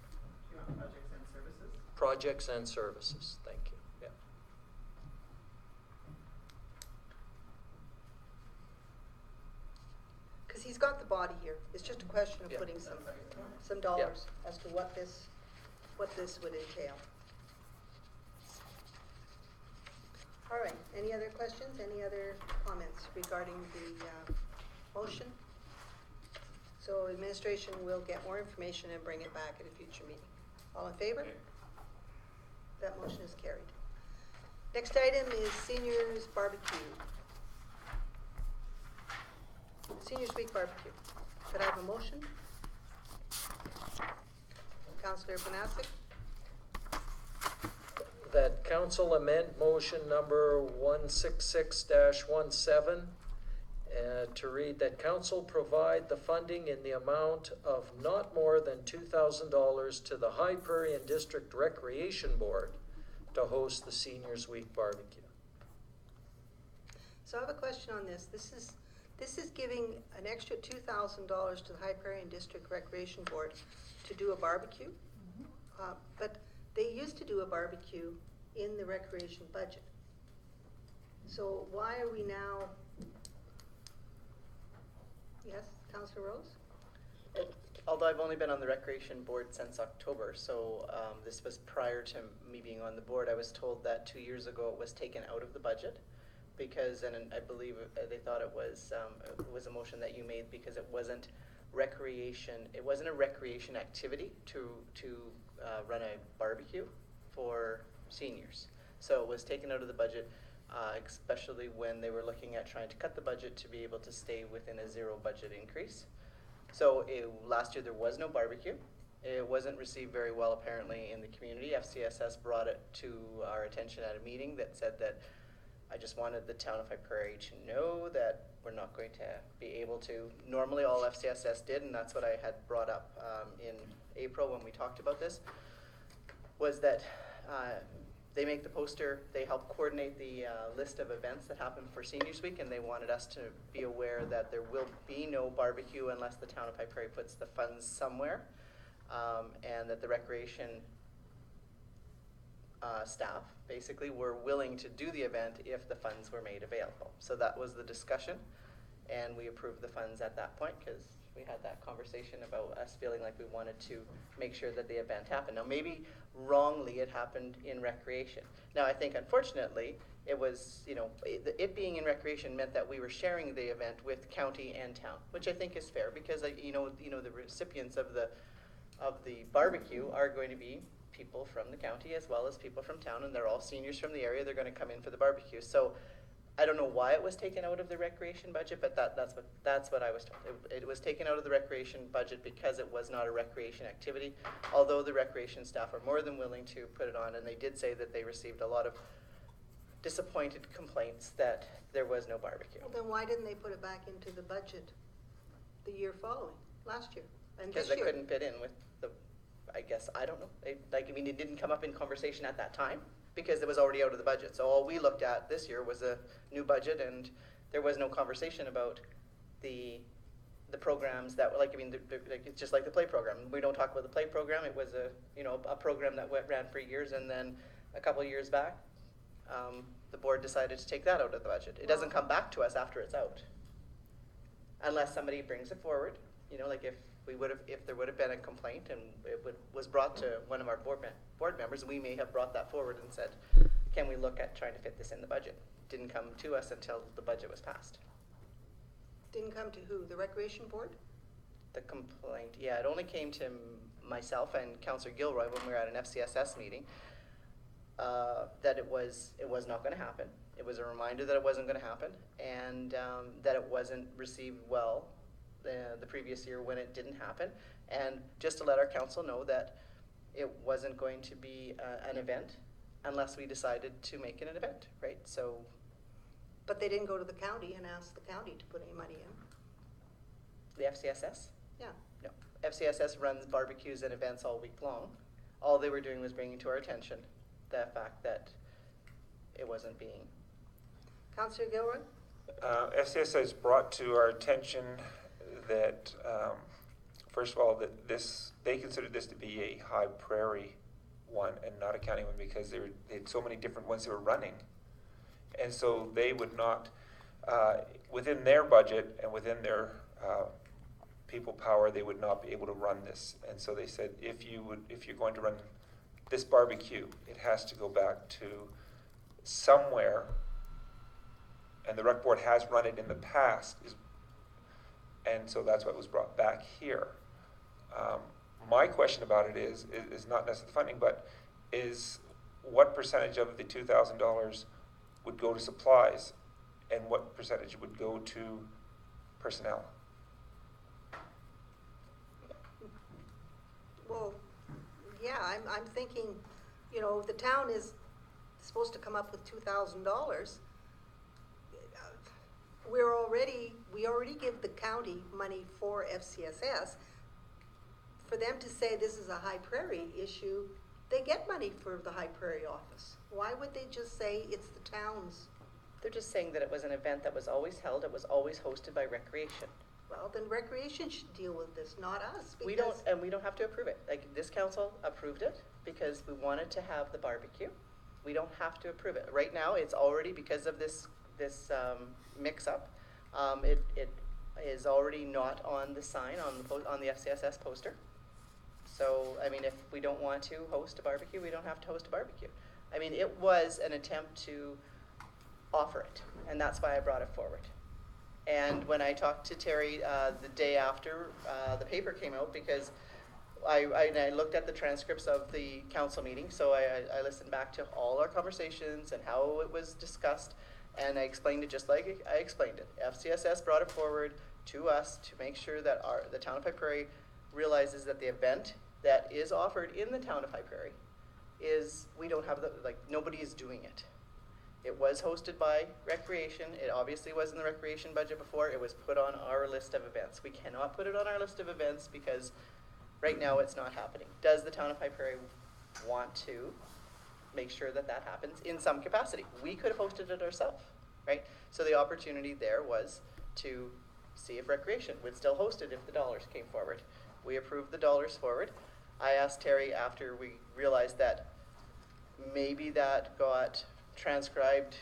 You want projects and services? Projects and services, thank you, yeah. Because he's got the body here. It's just a question of putting some dollars as to what this would entail. All right, any other questions, any other comments regarding the motion? So administration will get more information and bring it back at a future meeting. All in favor? That motion is carried. Next item is Seniors Barbecue. Seniors Week Barbecue. Could I have a motion? Councillor Banasek. That council amend motion number 166-17 to read that council provide the funding in the amount of not more than $2,000 to the High Prairie and District Recreation Board to host the Seniors Week barbecue. So I have a question on this. This is giving an extra $2,000 to the High Prairie and District Recreation Board to do a barbecue. But they used to do a barbecue in the recreation budget. So why are we now? Yes, Councillor Rose? Although I've only been on the recreation board since October, so this was prior to me being on the board, I was told that 2 years ago it was taken out of the budget because, and I believe they thought it was a motion that you made because it wasn't recreation, it wasn't a recreation activity to run a barbecue for seniors. So it was taken out of the budget, especially when they were looking at trying to cut the budget to be able to stay within a zero budget increase. So last year there was no barbecue. It wasn't received very well apparently in the community. FCSS brought it to our attention at a meeting that said that I just wanted the town of High Prairie to know that we're not going to be able to. Normally all FCSS did, and that's what I had brought up in April when we talked about this, was that they make the poster, they help coordinate the list of events that happen for Seniors Week, and they wanted us to be aware that there will be no barbecue unless the town of High Prairie puts the funds somewhere, and that the recreation staff basically were willing to do the event if the funds were made available. So that was the discussion, and we approved the funds at that point because we had that conversation about us feeling like we wanted to make sure that the event happened. Now maybe wrongly it happened in recreation. Now I think unfortunately it was, it being in recreation meant that we were sharing the event with county and town, which I think is fair because the recipients of the barbecue are going to be people from the county as well as people from town, and they're all seniors from the area. They're going to come in for the barbecue. So I don't know why it was taken out of the recreation budget, but that's what I was told. It was taken out of the recreation budget because it was not a recreation activity, although the recreation staff are more than willing to put it on, and they did say that they received a lot of disappointed complaints that there was no barbecue. Well, then why didn't they put it back into the budget the year following, last year, and Because this they year? couldn't fit in with I guess, I don't know. It didn't come up in conversation at that time because it was already out of the budget. So all we looked at this year was a new budget, and there was no conversation about the programs that were it's just like the play program. We don't talk about the play program. It was a program that ran for years, and then a couple of years back, the board decided to take that out of the budget. It doesn't come back to us after it's out, unless somebody brings it forward. If there would have been a complaint and it was brought to one of our board members, we may have brought that forward and said, can we look at trying to fit this in the budget? Didn't come to us until the budget was passed. Didn't come to who? The Recreation Board? The complaint, yeah, it only came to myself and Councillor Gilroy when we were at an FCSS meeting, that it was not going to happen. It was a reminder that it wasn't going to happen, and that it wasn't received well the previous year when it didn't happen, and just to let our council know that it wasn't going to be an event unless we decided to make it an event, right? So, But they didn't go to the county and ask the county to put any money in. the FCSS? Yeah. No. FCSS runs barbecues and events all week long. All they were doing was bringing to our attention the fact that it wasn't being. Councillor Gilroy? FCS has brought to our attention that, first of all, that they considered this to be a High Prairie one and not a county one because they had so many different ones they were running. And so they would not, within their budget and within their people power, they would not be able to run this. And so they said, if you're going to run this barbecue, it has to go back to somewhere, and the rec board has run it in the past, and so that's what was brought back here. My question about it is not necessarily funding, but is what percentage of the $2,000 would go to supplies, and what percentage would go to personnel? Well, yeah, I'm thinking, you know, the town is supposed to come up with $2,000. We already give the county money for FCSS. For them to say this is a High Prairie issue, they get money for the High Prairie office. Why would they just say it's the town's? They're just saying that it was an event that was always held, it was always hosted by Recreation. Well, then Recreation should deal with this, not us, We don't, because and we don't have to approve it. Like, this council approved it because we wanted to have the barbecue. We don't have to approve it. Right now, it's already, because of this mix-up, it is already not on the sign, on the FCSS poster. So, I mean, if we don't want to host a barbecue, we don't have to host a barbecue. I mean, it was an attempt to offer it, and that's why I brought it forward. And when I talked to Terry the day after the paper came out, because I looked at the transcripts of the council meeting, so I listened back to all our conversations and how it was discussed, and I explained it just like I explained it. FCSS brought it forward to us to make sure that the town of High Prairie realizes that the event that is offered in the town of High Prairie is, we don't have nobody is doing it. It was hosted by Recreation. It obviously was in the Recreation budget before. It was put on our list of events. We cannot put it on our list of events because right now it's not happening. Does the town of High Prairie want to make sure that that happens in some capacity? We could have hosted it ourselves, right? So the opportunity there was to see if Recreation would still host it if the dollars came forward. We approved the dollars forward. I asked Terry after we realized that maybe that got transcribed,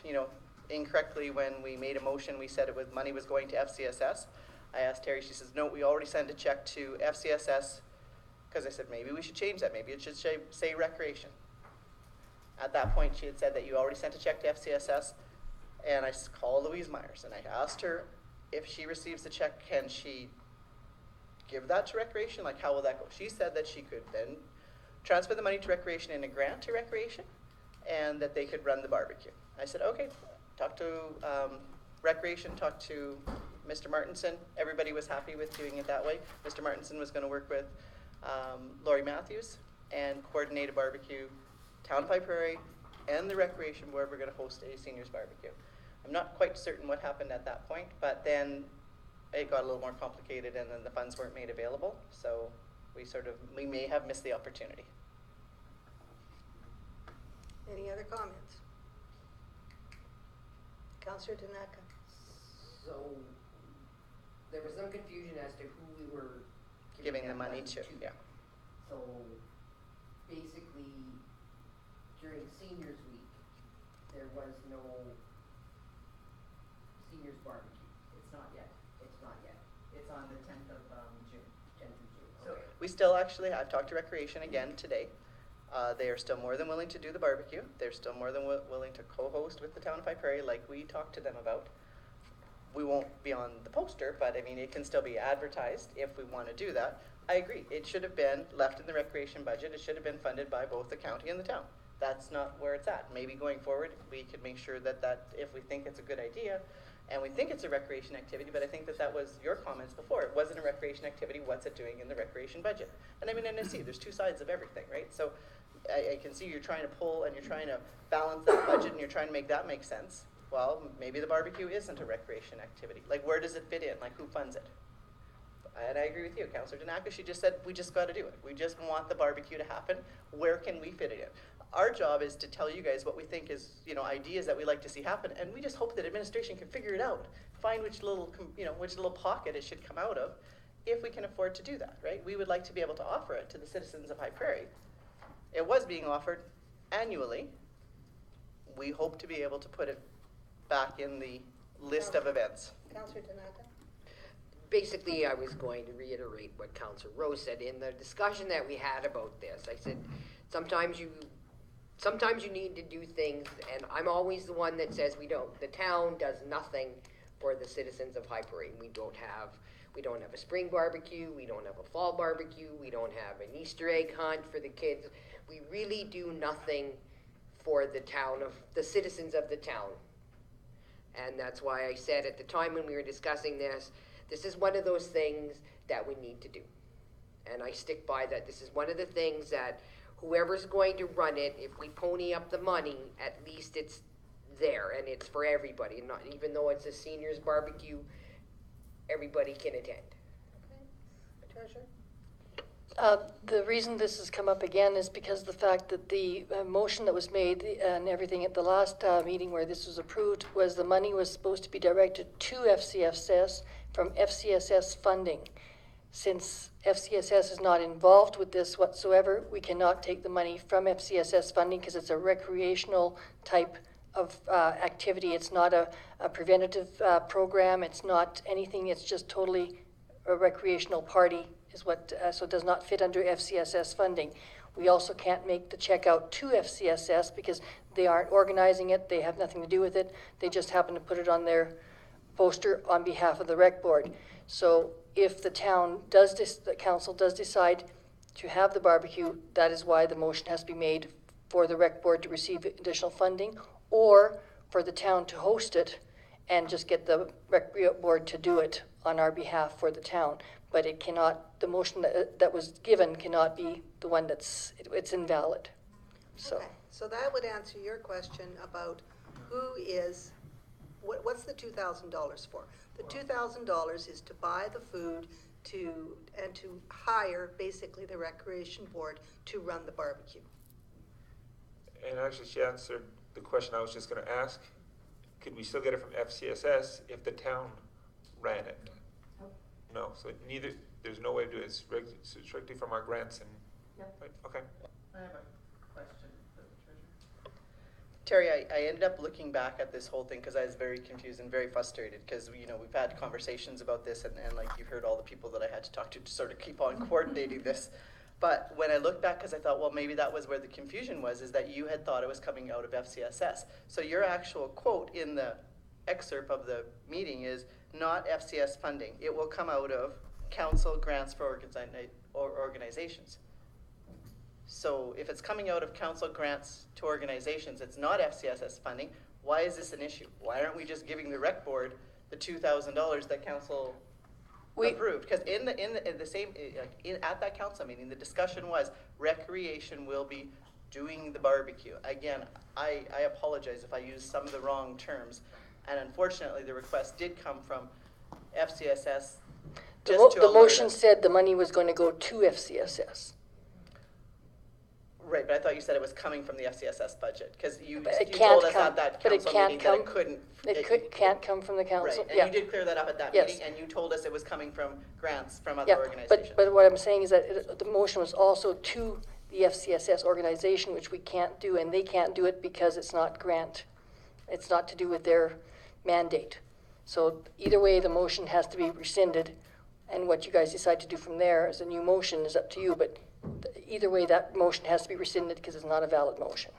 incorrectly when we made a motion. We said money was going to FCSS. I asked Terry, she says, no, we already sent a check to FCSS, because I said maybe we should change that. Maybe it should say Recreation. At that point, she had said that you already sent a check to FCSS, and I called Louise Myers, and I asked her if she receives the check, can she give that to Recreation? Like, how will that go? She said that she could then transfer the money to Recreation in a grant to Recreation, and that they could run the barbecue. I said, okay, talk to Recreation, talk to Mr. Martinson. Everybody was happy with doing it that way. Mr. Martinson was going to work with Lori Matthews and coordinate a barbecue. Town of High Prairie and the Recreation Board were going to host a seniors barbecue. I'm not quite certain what happened at that point, but then it got a little more complicated and then the funds weren't made available. So we may have missed the opportunity. Any other comments? Councillor Tanaka. So, there was some confusion as to who we were Giving the that money to, yeah. So, basically, during Seniors Week, there was no Seniors Barbecue. It's not yet. It's not yet. It's on the 10th of June. 10th of June. So Okay. we still actually, I've talked to Recreation again today. They are still more than willing to do the barbecue. They're still more than willing to co-host with the town of High Prairie like we talked to them about. We won't be on the poster, but I mean, it can still be advertised if we want to do that. I agree. It should have been left in the recreation budget. It should have been funded by both the county and the town. That's not where it's at. Maybe going forward, we could make sure that if we think it's a good idea, and we think it's a recreation activity, but I think that was your comments before. It wasn't a recreation activity. What's it doing in the recreation budget? And I mean, and I see there's two sides of everything, right? So I can see you're trying to pull and you're trying to balance that budget and you're trying to make that make sense. Well, maybe the barbecue isn't a recreation activity. Like, where does it fit in? Like, who funds it? And I agree with you, Councillor Tanaka. She just said, we just got to do it. We just want the barbecue to happen. Where can we fit it in? Our job is to tell you guys what we think is, ideas that we like to see happen, and we just hope that administration can figure it out, find which little pocket it should come out of, if we can afford to do that, right? We would like to be able to offer it to the citizens of High Prairie. It was being offered annually. We hope to be able to put it back in the list of events. Councillor Tanaka? Basically, I was going to reiterate what Councillor Rose said in the discussion that we had about this. I said, sometimes you need to do things, and I'm always the one that says the town does nothing for the citizens of High Prairie. We don't have a spring barbecue, we don't have a fall barbecue, we don't have an Easter egg hunt for the kids. We really do nothing for the citizens of the town. And that's why I said at the time when we were discussing this is one of those things that we need to do. And I stick by that. This is one of the things that whoever's going to run it, if we pony up the money, at least it's there and it's for everybody. Not even though it's a seniors barbecue, everybody can attend. Treasurer? The reason this has come up again is because the fact that the motion that was made and everything at the last meeting where this was approved was the money was supposed to be directed to FCSS from FCSS funding. Since FCSS is not involved with this whatsoever, we cannot take the money from FCSS funding because it's a recreational type of activity. It's not a preventative program. It's not anything. It's just totally a recreational party is what, so it does not fit under FCSS funding. We also can't make the check out to FCSS because they aren't organizing it. They have nothing to do with it. They just happen to put it on their poster on behalf of the rec board. So if the town does, the council does decide to have the barbecue, that is why the motion has to be made for the rec board to receive additional funding, or for the town to host it and just get the rec board to do it on our behalf for the town. But it cannot, the motion that was given cannot be the one it's invalid. So. Okay, so that would answer your question about who is, what's the $2,000 for? The $2,000 is to buy the food and to hire basically the recreation board to run the barbecue. And actually, she answered the question I was just going to ask. Could we still get it from FCSS if the town ran it? No, so neither, there's no way to do it. It's strictly from our grants and, right, okay. I have a question for the treasurer. Terry, I ended up looking back at this whole thing because I was very confused and very frustrated because, you know, we've had conversations about this and like you heard all the people that I had to talk to sort of keep on coordinating this. But when I looked back, because I thought, well, maybe that was where the confusion was, is that you had thought it was coming out of FCSS. So your actual quote in the excerpt of the meeting is not FCS funding. It will come out of council grants for organizations. So if it's coming out of council grants to organizations, it's not FCSS funding. Why is this an issue? Why aren't we just giving the rec board the $2,000 that council approved? Because at that council meeting, the discussion was recreation will be doing the barbecue. Again, I apologize if I used some of the wrong terms. And unfortunately, the request did come from FCSS. The motion said the money was going to go to FCSS. Right, but I thought you said it was coming from the FCSS budget because you It told can't us come, at that but it council can't meeting come. that it couldn't. Can't come from the council. Right, and yeah. you did clear that up at that Yes. meeting, and you told us it was coming from grants from other Yeah, organizations. but what I'm saying is that the motion was also to the FCSS organization, which we can't do, and they can't do it because it's not grant. It's not to do with their mandate. So either way, the motion has to be rescinded, and what you guys decide to do from there as a new motion is up to you, but either way, that motion has to be rescinded because it's not a valid motion.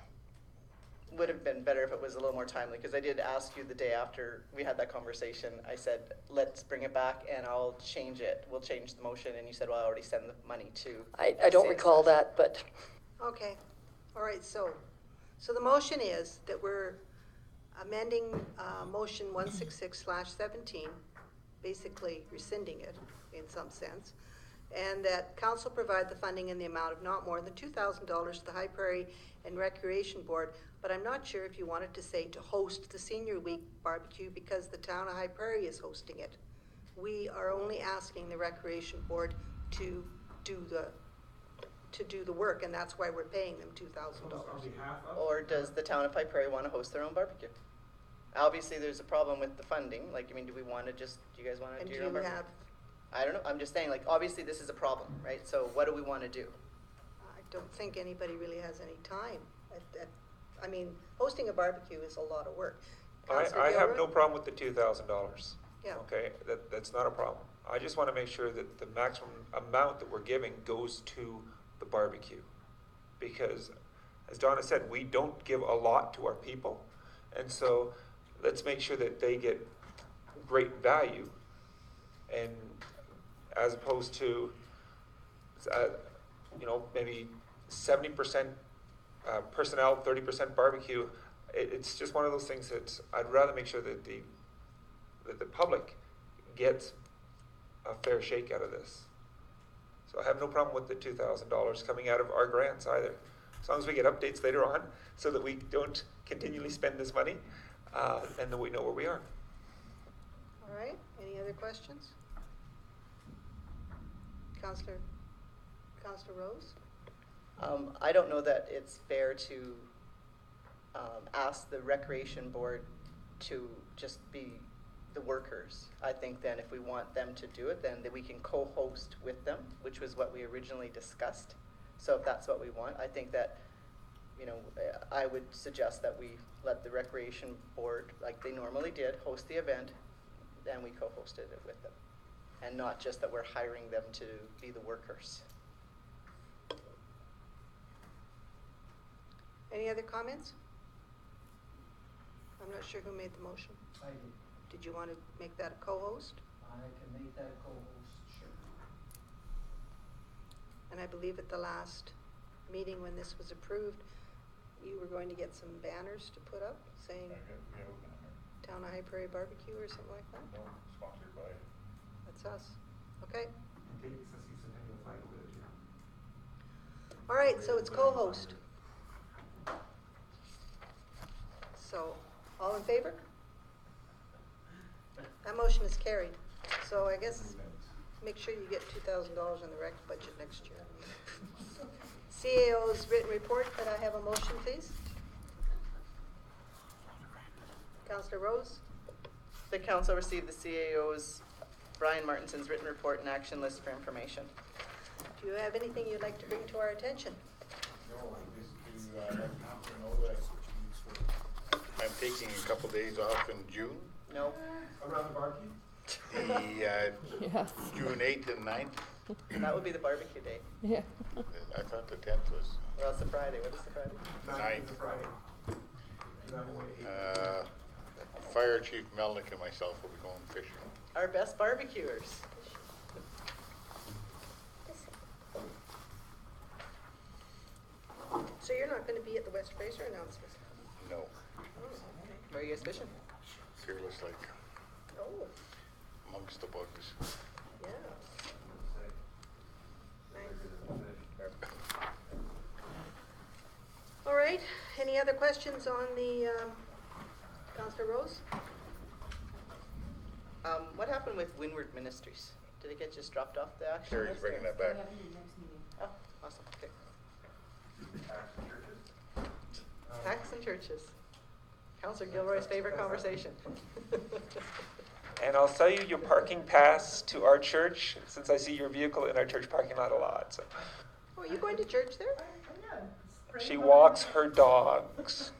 Would have been better if it was a little more timely, because I did ask you the day after we had that conversation. I said, let's bring it back and I'll change it. We'll change the motion, and you said, well, I already sent the money to. I don't recall that, but. Okay, all right, so the motion is that we're amending motion 166/17, basically rescinding it in some sense, and that council provide the funding in the amount of not more than $2,000 to the High Prairie and Recreation Board, but I'm not sure if you wanted to say to host the Senior Week barbecue because the town of High Prairie is hosting it. We are only asking the Recreation Board to do the work, and that's why we're paying them $2,000. On behalf of? Or does the town of High Prairie want to host their own barbecue? Obviously, there's a problem with the funding. Like, I mean, do we want to do you guys want to And do do your own you barbecue? have, I don't know. I'm just saying, like, obviously this is a problem, right? So what do we want to do? I don't think anybody really has any time. I mean, hosting a barbecue is a lot of work. Councillor I have Gilroy? no problem with the $2,000. Yeah. Okay, that's not a problem. I just want to make sure that the maximum amount that we're giving goes to the barbecue. Because, as Donna said, we don't give a lot to our people. And so let's make sure that they get great value. And as opposed to, maybe 70% personnel, 30% barbecue, it's just one of those things that I'd rather make sure that the public gets a fair shake out of this. So I have no problem with the $2,000 coming out of our grants either. As long as we get updates later on, so that we don't continually spend this money, and that we know where we are. All right, any other questions? Councillor Rose? I don't know that it's fair to ask the Recreation Board to just be the workers. I think then if we want them to do it, then we can co-host with them, which was what we originally discussed. So if that's what we want, I think that, you know, I would suggest that we let the Recreation Board, like they normally did, host the event, and we co-hosted it with them. And not just that we're hiring them to be the workers. Any other comments? I'm not sure who made the motion. I did. Did you want to make that a co-host? I can make that co-host, sure. And I believe at the last meeting when this was approved, you were going to get some banners to put up saying Town of High Prairie Barbecue or something like that? No, sponsored by. That's us. Okay. Take Centennial flag over there too. All right, so it's co-host. So, all in favor? That motion is carried. So I guess make sure you get $2,000 in the rec budget next year. CAO's written report, could I have a motion, please? Councillor Rose? The council received the CAO's Brian Martinson's written report and action list for information. Do you have anything you'd like to bring to our attention? No, just to let council know that I'm taking a couple days off in June. No? Around the barbecue? The Yes. June 8th and 9th. That would be the barbecue day. Yeah. I thought the 10th was Well, it's the Friday. What is the Friday? Ninth. Friday. That way. Fire Chief Melnick and myself will be going fishing. Our best barbecuers. So you're not going to be at the West Fraser announcement? No, Where are you guys fishing? Fearless Lake, Oh, amongst the bugs. yeah. Nice. All right, any other questions on the, Councillor Rose? What happened with Windward Ministries? Did it get just dropped off the action Terry's list, bringing or- that back. Oh, awesome. Okay. Churches? Tax and churches. Councillor Gilroy's favorite conversation. And I'll sell you your parking pass to our church, since I see your vehicle in our church parking lot a lot. So. Oh, are you going to church there? She walks her dogs,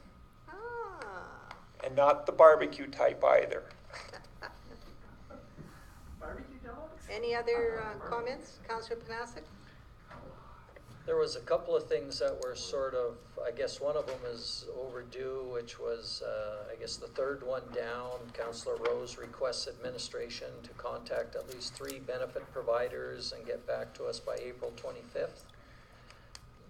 Ah. and not the barbecue type either. Barbecue dogs? Any other comments? Councillor Panasic? There was a couple of things that were sort of, I guess one of them is overdue, which was, I guess the third one down. Councillor Rose requests administration to contact at least 3 benefit providers and get back to us by April 25th.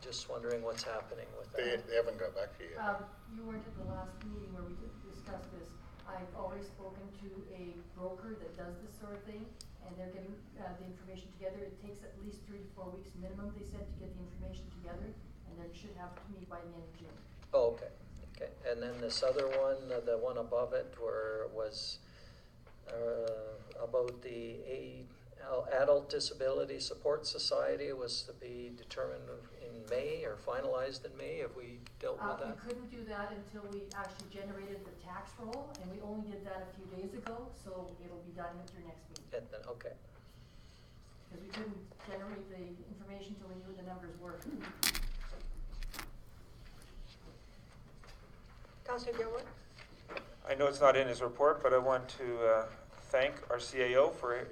Just wondering what's happening with that. They haven't got back to you yet. You weren't at the last meeting where we discussed this. I've already spoken to a broker that does this sort of thing, and they're getting the information together. It takes at least 3 to 4 weeks minimum, they said, to get the information together, and then should have to meet by the end of June. Oh, okay, okay. And then this other one, the one above it, was about the Adult Disability Support Society, was to be determined in May or finalized in May. Have we dealt with that? We couldn't do that until we actually generated the tax roll, and we only did that a few days ago, so it'll be done at your next meeting. And then, okay. Because we couldn't generate the information until we knew what the numbers were. Councillor Gilroy? I know it's not in his report, but I want to thank our CAO for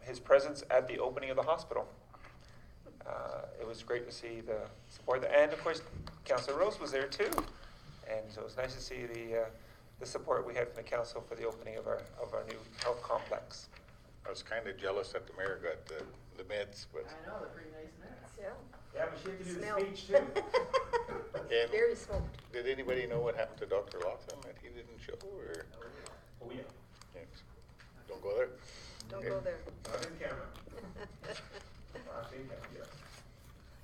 his presence at the opening of the hospital. It was great to see the support, and of course, Councillor Rose was there too, and so it was nice to see the support we had from the council for the opening of our new health complex. I was kind of jealous that the mayor got the meds, but. I know, they're pretty nice meds. Yeah. Yeah, but she had to do Smell. the speech too. And Very smoked. did anybody know what happened to Dr. Laughlin, that he didn't show, or? Oh, yeah. Yes. Don't go there. Don't go there. Not in camera. take that, yes.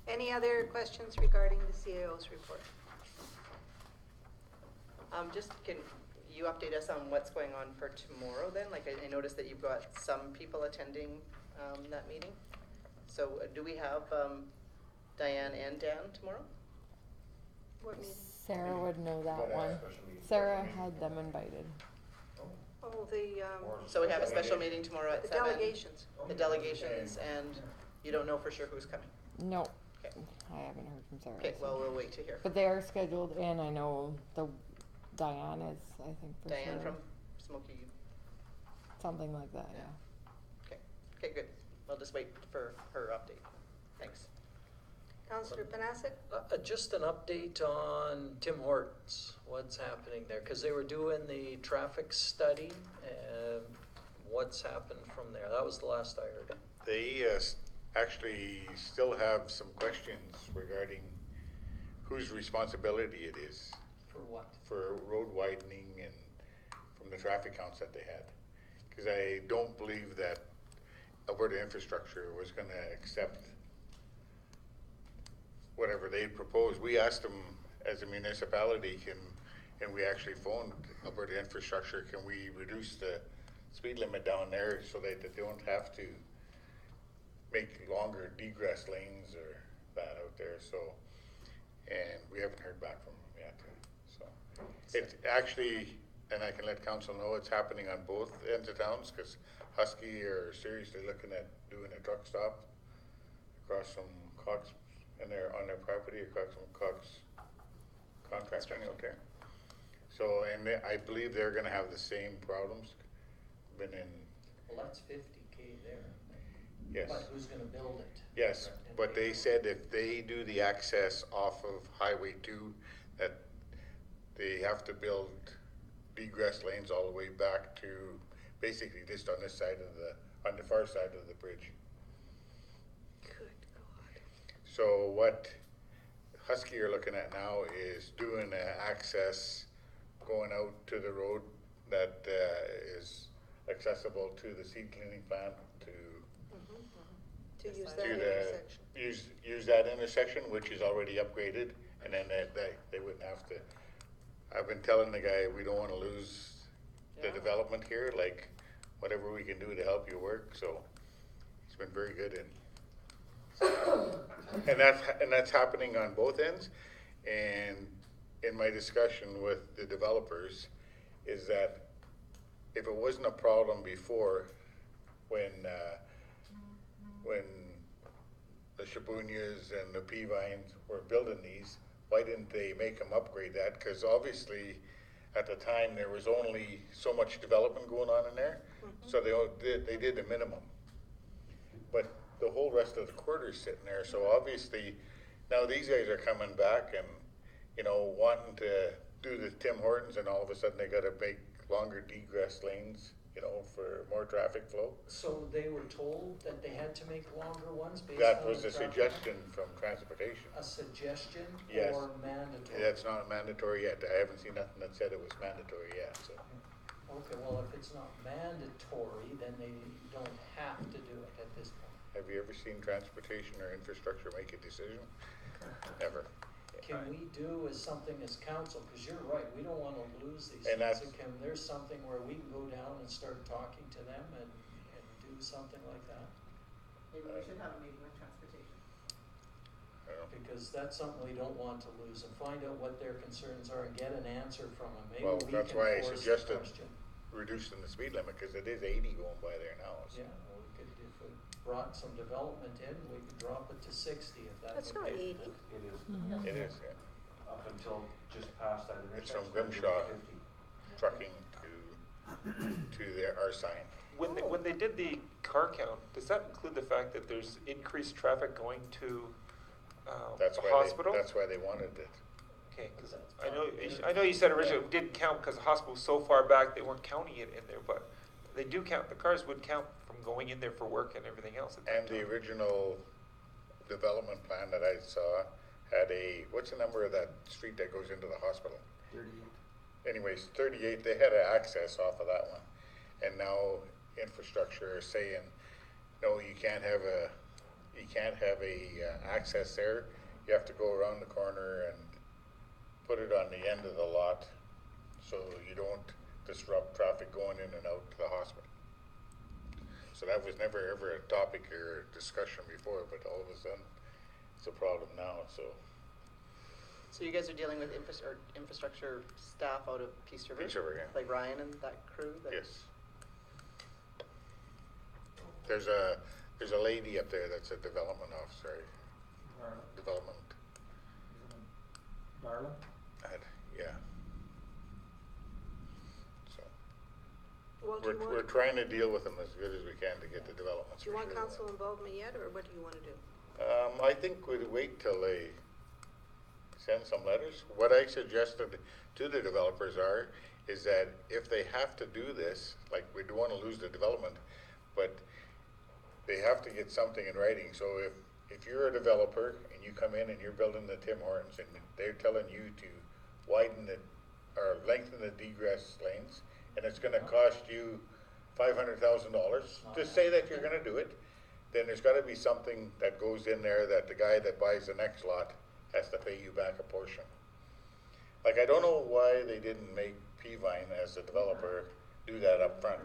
Any other questions regarding the CAO's report? Just can you update us on what's going on for tomorrow then? Like I noticed that you've got some people attending that meeting. So do we have Diane and Dan tomorrow? What meeting? Sarah would know that But, one. special meeting. Sarah had them invited. Oh, the, So we have a special meeting tomorrow at the 7. delegations. The delegations, and you don't know for sure who's coming. No, Okay. I haven't heard from Sarah. Okay, so- well, we'll wait to hear. But they are scheduled, and I know the Diane is, I think, for Diane sure. from Smoky. Something like that, yeah. Okay, okay, good. I'll just wait for her update. Thanks. Councillor Panasic? Just an update on Tim Hortons, what's happening there, because they were doing the traffic study, and what's happened from there? That was the last I heard. They actually still have some questions regarding whose responsibility it is For what? for road widening and from the traffic counts that they had. Because I don't believe that Alberta Infrastructure was going to accept whatever they proposed. We asked them as a municipality, and we actually phoned Alberta Infrastructure, can we reduce the speed limit down there so that they don't have to make longer degress lanes or that out there, so, and we haven't heard back from them yet, so. It actually, and I can let council know, it's happening on both ends of towns, because Husky are seriously looking at doing a truck stop across from Cox, and they're on their property, across from Cox contracting out there. So, and I believe they're gonna have the same problems, been in, Well, that's 50K there. yes. But who's gonna build it? Yes, And but pay they for it? said if they do the access off of Highway 2, that they have to build egress lanes all the way back to basically just on this side of on the far side of the bridge. Good God. So what Husky are looking at now is doing an access going out to the road that is accessible to the seed cleaning plant, To use To that to intersection. use that intersection, which is already upgraded, and then they wouldn't have to. I've been telling the guy, we don't wanna lose the Yeah. development here, like, whatever we can do to help you work, so he's been very good in. And that's happening on both ends, and in my discussion with the developers, is that if it wasn't a problem before, when the Shabunyas and the Peavines were building these, why didn't they make them upgrade that? Because obviously, at the time, there was only so much development going on in there, so they did the minimum. But the whole rest of the quarter's sitting there, so obviously, now these guys are coming back and, wanting to do the Tim Hortons, and all of a sudden they gotta make longer degress lanes, for more traffic flow. So they were told that they had to make longer ones based on That was the a traffic? suggestion from transportation. A suggestion Yes. or mandatory? That's not mandatory yet. I haven't seen nothing that said it was mandatory yet, so. Okay, well, if it's not mandatory, then they don't have to do it at this point. Have you ever seen transportation or infrastructure make a decision? Never. Can we do as something as council, because you're right, we don't wanna lose these And things, that's- so can there's something where we can go down and start talking to them and do something like that? Maybe we should have a meeting with transportation. I don't know. Because that's something we don't want to lose, and find out what their concerns are and get an answer from them, maybe Well, we can that's why I force the suggested question. reducing the speed limit, because it is 80 going by there now. So. Yeah, well, we could, if we brought some development in, we could drop it to 60 if that That's would not be. 80. It is, It is, yeah. up until just past that It's intersection. from Grimshaw 50. trucking to our sign. When they did the car count, does that include the fact that there's increased traffic going to That's the why hospital? that's why they wanted it. Okay, because I know you said originally it didn't count because the hospital was so far back they weren't counting it in there, but they do count. The cars would count from going in there for work and everything else. At that And the time. original development plan that I saw had what's the number of that street that goes into the hospital? 38. Anyways, 38, they had an access off of that one. And now infrastructure is saying, no, you can't have you can't have a access there. You have to go around the corner and put it on the end of the lot so you don't disrupt traffic going in and out to the hospital. So that was never ever a topic or a discussion before, but all of a sudden it's a problem now, so. So you guys are dealing with infrastructure staff out of Peace River? Peace River, yeah. Like Ryan and that crew? Yes. There's a lady up there that's a development officer, development, Darla? yeah. So, Well, do you we're want, trying to deal with them as good as we can to get the developments. do you for want sure. council involvement yet, or what do you want to do? I think we'd wait till they send some letters. What I suggested to the developers is that if they have to do this, like, we don't want to lose the development, but they have to get something in writing. So if you're a developer and you come in and you're building the Tim Hortons and they're telling you to widen it or lengthen the egress lanes, and it's gonna cost you $500,000, just say that you're gonna do it, then there's gotta be something that goes in there that the guy that buys the next lot has to pay you back a portion. Like, I don't know why they didn't make Peavine as a developer do that up front.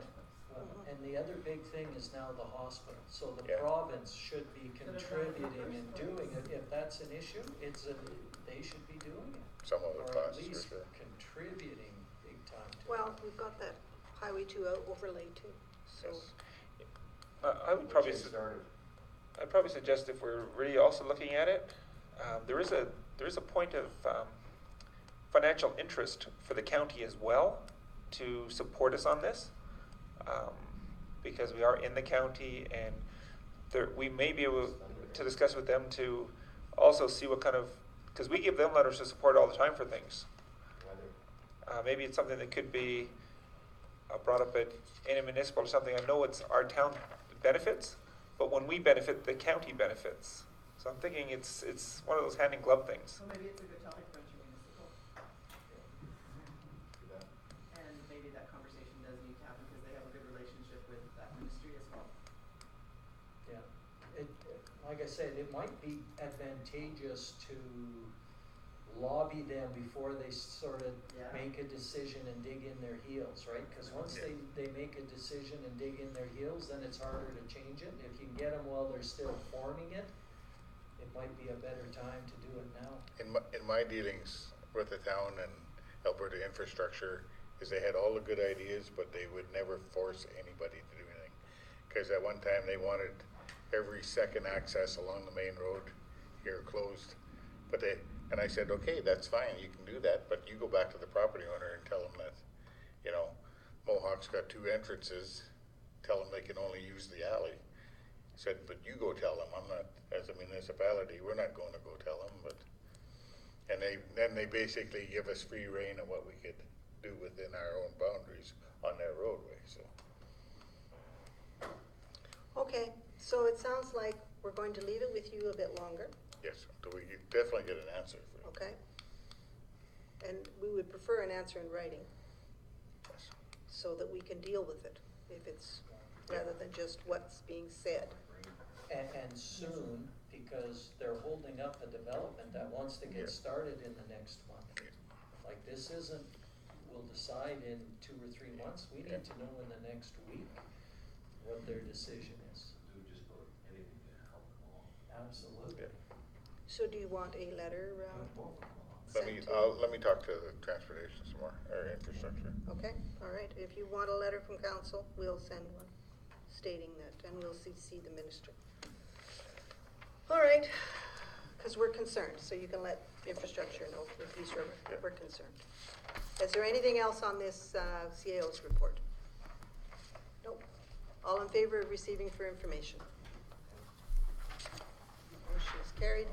And the other big thing is now the hospital, so the Yeah. province should be contributing and doing it. If that's an issue, they should be doing it. Some of the Or at costs, for least sure. contributing big time to it. Well, we've got that Highway 2 overlay too, so. Yes. I would probably, I'd probably suggest if we're really also looking at it, there is a point of financial interest for the county as well to support us on this, because we are in the county, and we may be able to discuss with them to also see what kind of, because we give them letters of support all the time for things. Maybe it's something that could be brought up in a municipal or something. I know it's our town benefits, but when we benefit, the county benefits. So I'm thinking it's one of those hand in glove things. Well, maybe it's a good topic for intermunicipal. And maybe that conversation does need to happen because they have a good relationship with that ministry as well. Yeah, like I said, it might be advantageous to lobby them before they sort of Yeah. make a decision and dig in their heels, right? Because once they make a decision and dig in their heels, then it's harder to change it. If you can get them while they're still forming it, it might be a better time to do it now. In my dealings with the town and Alberta Infrastructure, is they had all the good ideas, but they would never force anybody to do anything. Because at one time they wanted every second access along the main road here closed. And I said, okay, that's fine, you can do that, but you go back to the property owner and tell them that, Mohawk's got 2 entrances, tell them they can only use the alley. I said, but you go tell them, I'm not, as a municipality, we're not going to go tell them, and then they basically give us free rein of what we could do within our own boundaries on their roadway, so. Okay, so it sounds like we're going to leave it with you a bit longer, Yes, so we could definitely get an answer for you. okay? And we would prefer an answer in writing Yes. so that we can deal with it, if it's, rather than just what's being said. And soon, because they're holding up a development that wants to Yeah. get started in the next month. Like, this isn't, we'll decide in 2 or 3 months, we need to know in the next week what their decision is. Absolutely. So do you want a letter, Let sent to? me talk to the transportation some more, or infrastructure. Okay, all right, if you want a letter from council, we'll send one stating that, and we'll CC the ministry. All right, because we're concerned, so you can let infrastructure know, with Peace River, that we're concerned. Is there anything else on this CAO's report? Nope. All in favor of receiving for information? Motion is carried.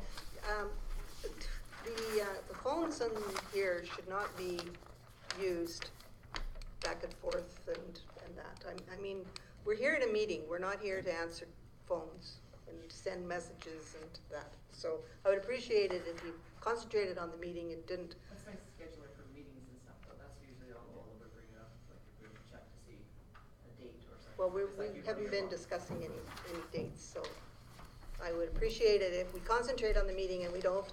The phones in here should not be used back and forth and that. I mean, we're here in a meeting, we're not here to answer phones and send messages and that. So I would appreciate it if you concentrated on the meeting and didn't. That's my scheduler for meetings and stuff, though. That's usually all we'll ever bring up, like if we check to see a date or something. Well, we Is that usually haven't been your fault? discussing any dates, so I would appreciate it if we concentrate on the meeting and we don't,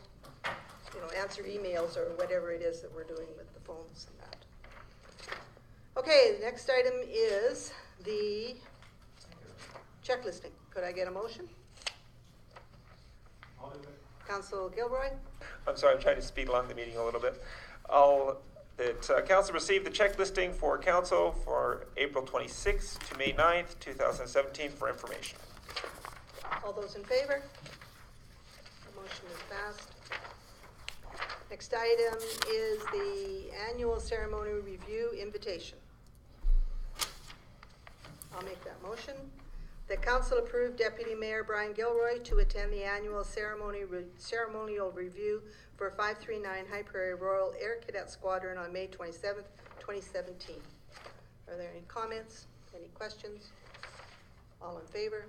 answer emails or whatever it is that we're doing with the phones and that. Okay, the next item is the check listing. Could I get a motion? I'll do it. Council Gilroy? I'm sorry, I'm trying to speed along the meeting a little bit. That council received the check listing for council for April 26th to May 9th, 2017 for information. All those in favor? The motion is passed. Next item is the annual ceremony review invitation. I'll make that motion. The council approved Deputy Mayor Brian Gilroy to attend the annual ceremonial review for 539 High Prairie Royal Air Cadet Squadron on May 27th, 2017. Are there any comments? Any questions? All in favor?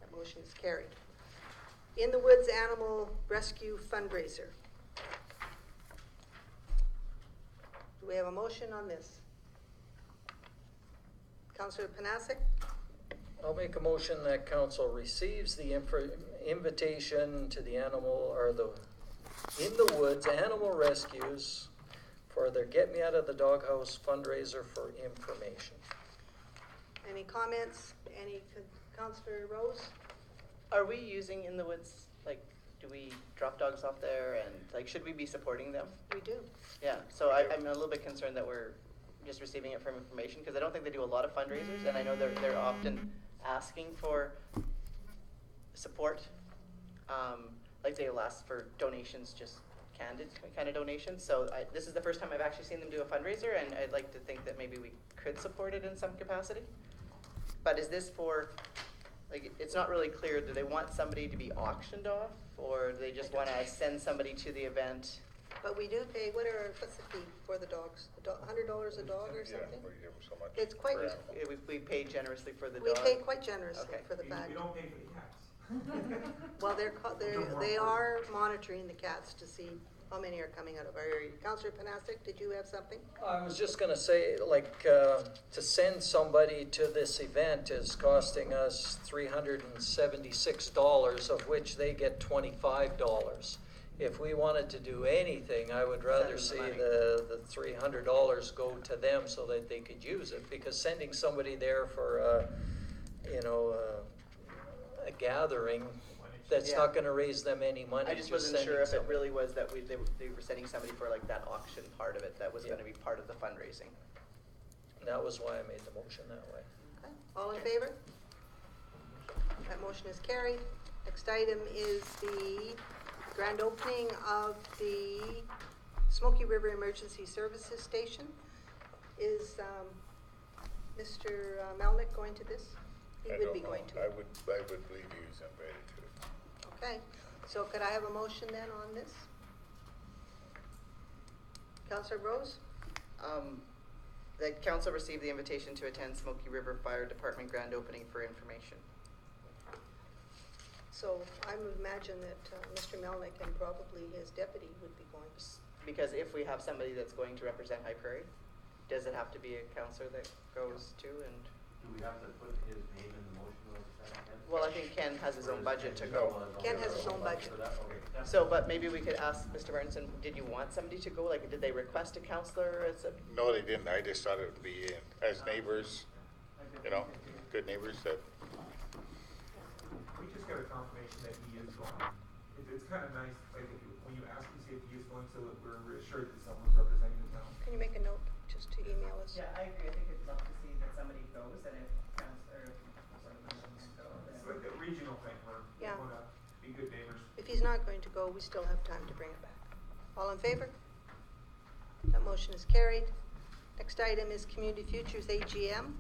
That motion is carried. In the Woods Animal Rescue Fundraiser. Do we have a motion on this? Councillor Panasic? I'll make a motion that council receives the invitation to the In the Woods Animal Rescues for their Get Me Out of the Doghouse fundraiser for information. Any comments? Any, Councillor Rose? Are we using In the Woods, like, do we drop dogs off there and, like, should we be supporting them? We do. Yeah, so I'm a little bit concerned that we're just receiving it from information, because I don't think they do a lot of fundraisers, and I know they're often asking for support. Like they'll ask for donations, just candid kind of donations. So this is the first time I've actually seen them do a fundraiser, and I'd like to think that maybe we could support it in some capacity. But is this for, like, it's not really clear, do they want somebody to be auctioned off, or do they just want to send somebody to the event? But we do pay, what's the fee for the dogs? $100 a dog or something? We give them so much It's quite, per animal. Yeah, we pay generously for the we dog. pay quite generously Okay. for the We bag. don't pay for the cats. Well, they are monitoring the cats to see how many are coming out of our area. Councillor Panasic, did you have something? I was just gonna say, like, to send somebody to this event is costing us $376, of which they get $25. If we wanted to do anything, I would rather see the $300 go to them so that they could use it, because sending somebody there for, a gathering, that's not gonna raise them any money. I just wasn't sending sure if it somebody. really was that they were sending somebody for like that auction part of it that was gonna be part of the fundraising. That was why I made the motion that way. Okay. All in favor? That motion is carried. Next item is the grand opening of the Smoky River Emergency Services Station. Is Mr. Melnick going to this? He would be going to I it. would believe he was invited to it. Okay, so could I have a motion then on this? Councillor Rose? The council received the invitation to attend Smoky River Fire Department grand opening for information. So I would imagine that Mr. Melnick and probably his deputy would be going. Because if we have somebody that's going to represent High Prairie, does it have to be a councillor that goes to and? Do we have to put his name in the motion or something? Well, I think Ken has his own budget to go. Ken has his own budget. So, but maybe we could ask Mr. Martinson, did you want somebody to go? Like, did they request a councillor as a? No, they didn't. I just thought it would be as neighbors, good neighbors that. We just got a confirmation that he is going. It's kind of nice, like, when you ask to see if he is going, so that we're reassured that someone's representing the town. Can you make a note just to email us? Yeah, I agree. I think I'd love to see that somebody goes, and if council, or sort of doesn't go, It's then. like a regional thing where we Yeah. want to be good neighbors. If he's not going to go, we still have time to bring it back. All in favor? That motion is carried. Next item is Community Futures AGM.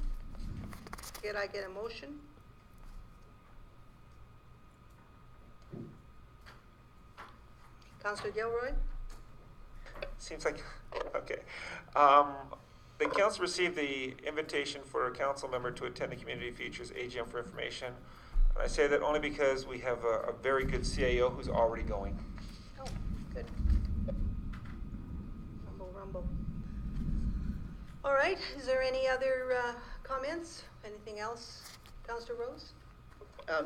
Could I get a motion? Councillor Gilroy? Seems like, okay. The council received the invitation for a council member to attend the Community Futures AGM for information. And I say that only because we have a very good CAO who's already going. Oh, good. Rumble, rumble. All right, is there any other comments? Anything else, Councillor Rose?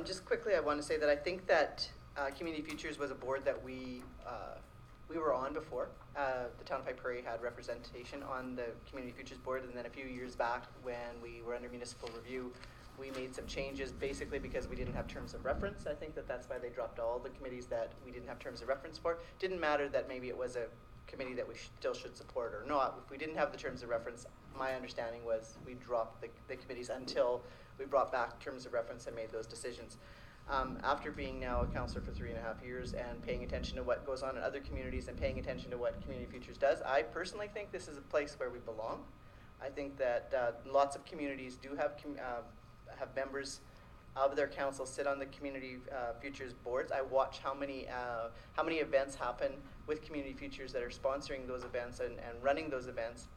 Just quickly, I want to say that I think that Community Futures was a board that we were on before. The town of High Prairie had representation on the Community Futures board, and then a few years back when we were under municipal review, we made some changes basically because we didn't have terms of reference. I think that that's why they dropped all the committees that we didn't have terms of reference for. Didn't matter that maybe it was a committee that we still should support or not. If we didn't have the terms of reference, my understanding was we dropped the committees until we brought back terms of reference and made those decisions. After being now a counselor for 3.5 years and paying attention to what goes on in other communities and paying attention to what Community Futures does, I personally think this is a place where we belong. I think that lots of communities do have members of their council sit on the Community Futures boards. I watch how many events happen with Community Futures that are sponsoring those events and running those events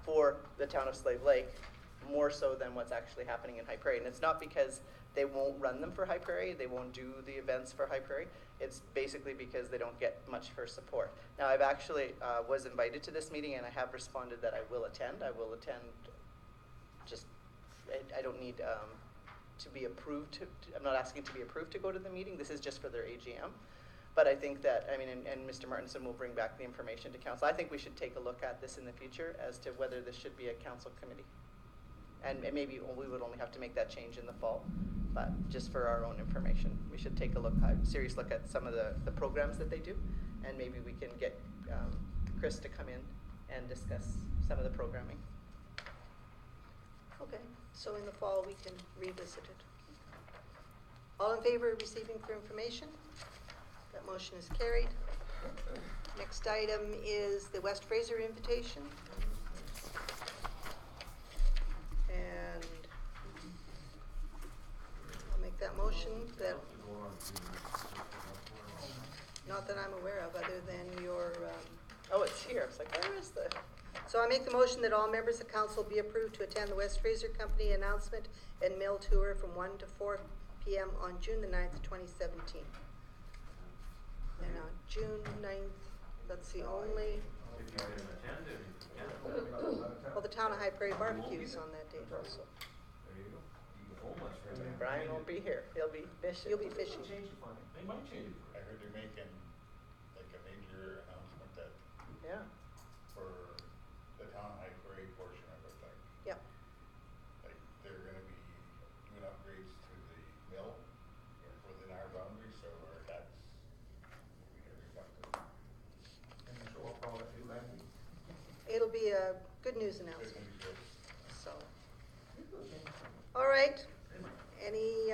for the town of Slave Lake, more so than what's actually happening in High Prairie. And it's not because they won't run them for High Prairie, they won't do the events for High Prairie. It's basically because they don't get much for support. Now, I've actually was invited to this meeting, and I have responded that I will attend. I will attend. Just, I don't need to be approved. I'm not asking to be approved to go to the meeting. This is just for their AGM. But I think that, I mean, and Mr. Martinson will bring back the information to council. I think we should take a look at this in the future as to whether this should be a council committee. And maybe we would only have to make that change in the fall, but just for our own information, we should take a serious look at some of the programs that they do, and maybe we can get Chris to come in and discuss some of the programming. Okay, so in the fall we can revisit it. All in favor of receiving for information? That motion is carried. Next item is the West Fraser invitation. And I'll make that motion that, not that I'm aware of, other than your, oh, it's here. It's like, where is the? So I make the motion that all members of council be approved to attend the West Fraser Company announcement and mill tour from 1 to 4 p.m. on June the 9th, 2017. And on June 9th, that's the only, If you can attend it, you can. well, the town of High Prairie barbecues on that date also. There you go. You can hold much for that. Brian won't be here. He'll be fishing. You'll be fishing. Change it for me. They might change it. I heard they're making like a major announcement that Yeah. for the town High Prairie portion of it, Yep. like they're gonna be doing upgrades to the mill within our boundaries, so our tax. And then show off all that new land. It'll be a good news Good announcement, news, yes. so. All right, any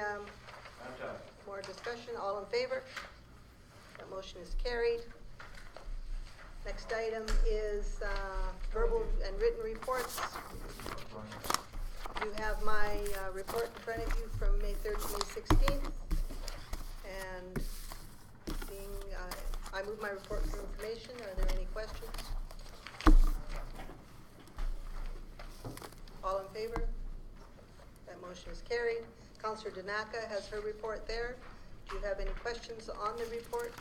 more discussion? All in favor? That motion is carried. Next item is verbal and written reports. You have my report in front of you from May 3rd to May 16th. And being, I move my report for information. Are there any questions? All in favor? That motion is carried. Councillor Danaka has her report there. Do you have any questions on the report?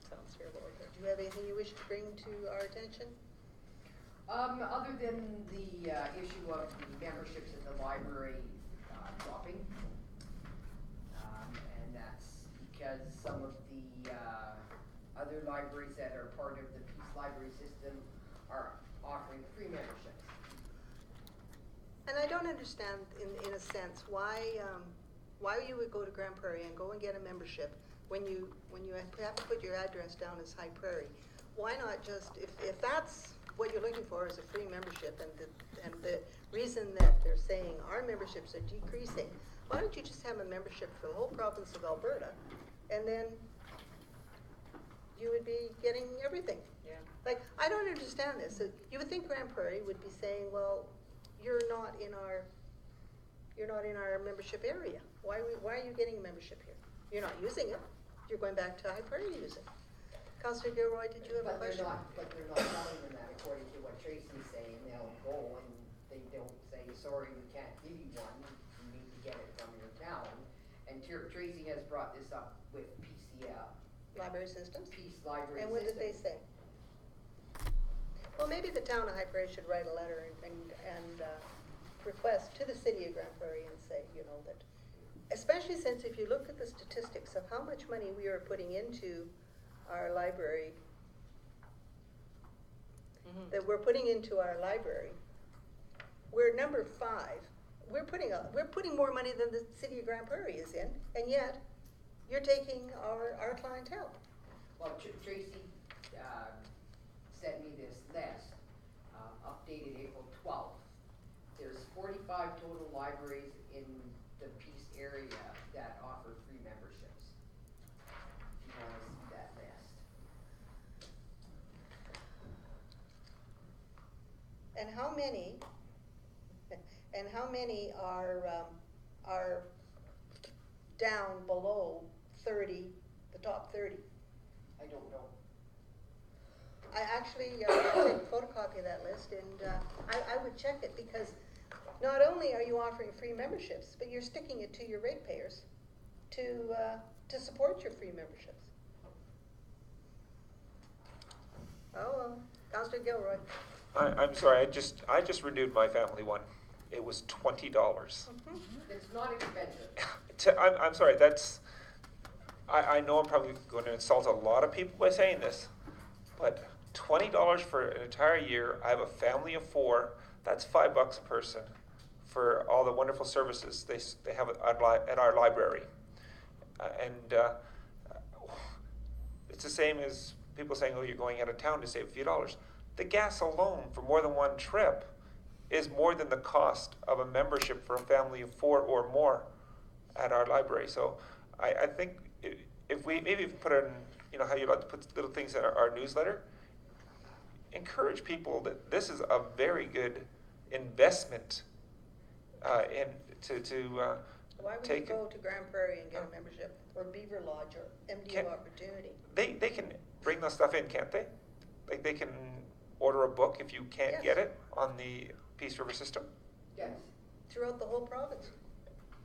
Sounds terrible. Do you have anything you wish to bring to our attention? Other than the issue of the memberships at the library dropping, and that's because some of the other libraries that are part of the Peace Library system are offering free memberships. And I don't understand, in a sense, why you would go to Grand Prairie and go and get a membership when you have to put your address down as High Prairie. Why not just, if that's what you're looking for is a free membership, and the reason that they're saying our memberships are decreasing, why don't you just have a membership for the whole province of Alberta, and then you would be getting everything. Yeah. Like, I don't understand this. So you would think Grand Prairie would be saying, well, you're not in our membership area. Why are you getting a membership here? You're not using it. You're going back to High Prairie to use it. Councillor Gilroy, did you have a question? But they're not telling them that according to what Tracy's saying. They'll go and they don't say, sorry, we can't give you one. You need to get it from your town. And Tracy has brought this up with PCL. Library systems? Peace Library And what did they say? Well, maybe the town of High Prairie should write a letter and request to the city of Grand Prairie and say, you know, that, especially since if you look at the statistics of how much money we are putting into our library, that we're putting into our library, we're number 5. We're putting more money than the city of Grand Prairie is in, and yet you're taking our clientele. Well, Tracy sent me this list, updated April 12th. There's 45 total libraries in the Peace area that offer free memberships. If you want to see that list. And how many? And how many are down below 30, the top 30? I don't know. I actually take a photocopy of that list, and I would check it, because not only are you offering free memberships, but you're sticking it to your ratepayers to support your free memberships. Oh, Councillor Gilroy. I'm sorry, I just renewed my family one. It was $20. It's not expensive. I'm sorry, I know I'm probably going to insult a lot of people by saying this, but $20 for an entire year. I have a family of 4. That's $5 a person for all the wonderful services they have at our library. It's the same as people saying, oh, you're going out of town to save a few dollars. The gas alone for more than one trip is more than the cost of a membership for a family of 4 or more at our library. So I think if we maybe put in, you know, how you like to put little things in our newsletter, encourage people that this is a very good investment Why would you go to Grand Prairie and get a membership, or Beaver Lodge, or MDO Opportunity? They can bring those stuff in, can't they? Like they can order a book if you can't get it on the Peace River system? Yes. Throughout the whole province,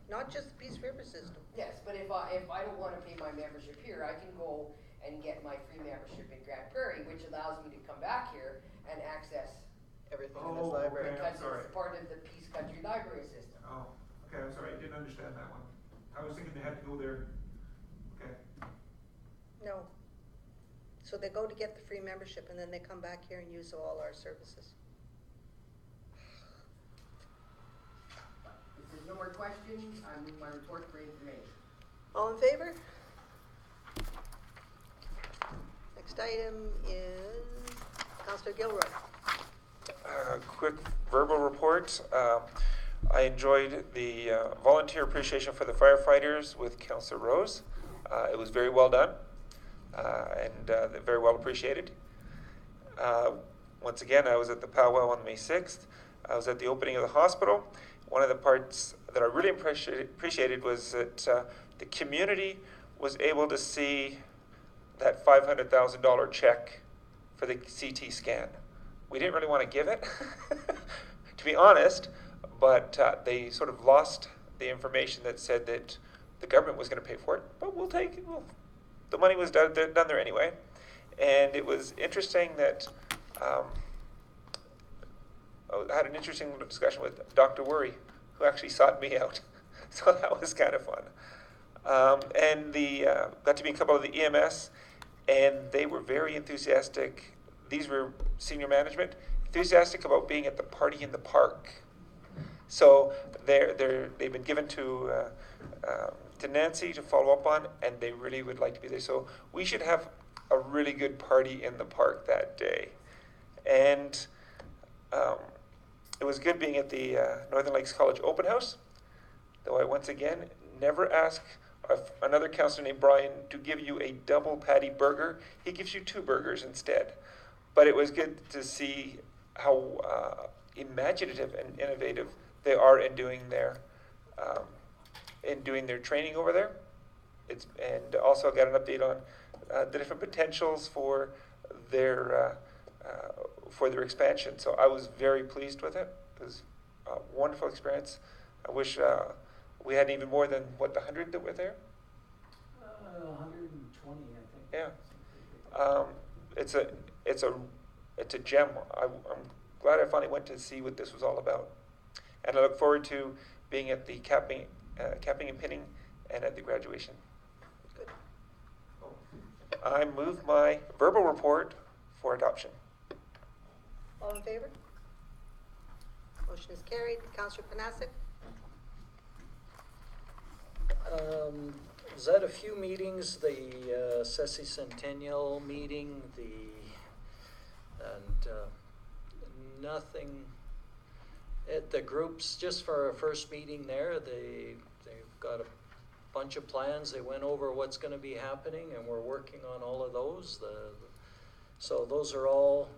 not just the Peace River system. Yes, but if I don't want to pay my membership here, I can go and get my free membership in Grand Prairie, which allows me to come back here and access Everything in this library. Okay. because sorry. it's part of the Peace Country Library system. Oh, okay, I'm sorry, I didn't understand that one. I was thinking they had to go there. Okay. No. So they go to get the free membership, and then they come back here and use all our services. If there's no more questions, I move my report for information. All in favor? Next item is Councillor Gilroy. Quick verbal report. I enjoyed the volunteer appreciation for the firefighters with Councillor Rose. It was very well done and very well appreciated. Once again, I was at the powwow on May 6th. I was at the opening of the hospital. One of the parts that I really appreciated was that the community was able to see that $500,000 check for the CT scan. We didn't really want to give it, to be honest, but they sort of lost the information that said that the government was going to pay for it, but we'll take it. The money was done there anyway. And it was interesting that I had an interesting discussion with Dr. Worry, who actually sought me out. So that was kind of fun. And got to meet a couple of the EMS, and they were very enthusiastic. These were senior management, enthusiastic about being at the party in the park. So they've been given to Nancy to follow up on, and they really would like to be there. So we should have a really good party in the park that day. And it was good being at the Northern Lakes College Open House, though I once again never ask another counselor named Brian to give you a double patty burger. He gives you 2 burgers instead. But it was good to see how imaginative and innovative they are in doing their training over there. And also got an update on the different potentials for their expansion. So I was very pleased with it. It was a wonderful experience. I wish we had even more than the 100 that were there. 120, I think. Yeah. It's a gem. I'm glad I finally went to see what this was all about. And I look forward to being at the capping and pinning and at the graduation. Good. I move my verbal report for adoption. All in favor? Motion is carried. Councillor Panasic? Was at a few meetings, the Ceci Centennial meeting, nothing. The groups, just for our first meeting there, they've got a bunch of plans. They went over what's going to be happening, and we're working on all of those. So those are all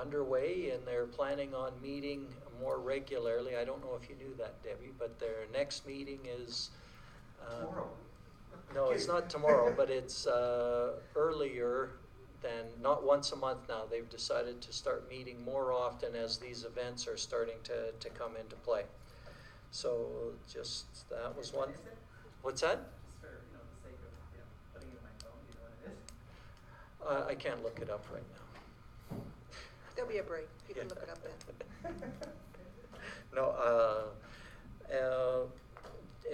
underway, and they're planning on meeting more regularly. I don't know if you knew that, Debbie, but their next meeting is Tomorrow. no, it's not tomorrow, but it's earlier than, not once a month now. They've decided to start meeting more often as these events are starting to come into play. So just, that was one. What's that? Just for, you know, the sake of, putting it in my phone, you know what it is? I can't look it up right now. There'll be a break. You can look it up then. No,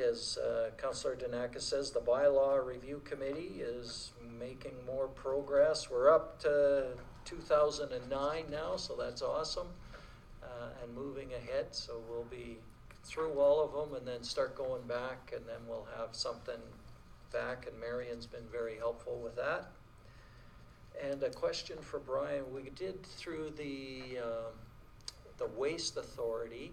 as Councillor Danaka says, the bylaw review committee is making more progress. We're up to 2009 now, so that's awesome, and moving ahead. So we'll be through all of them and then start going back, and then we'll have something back, and Marion's been very helpful with that. And a question for Brian. We did through the Waste Authority,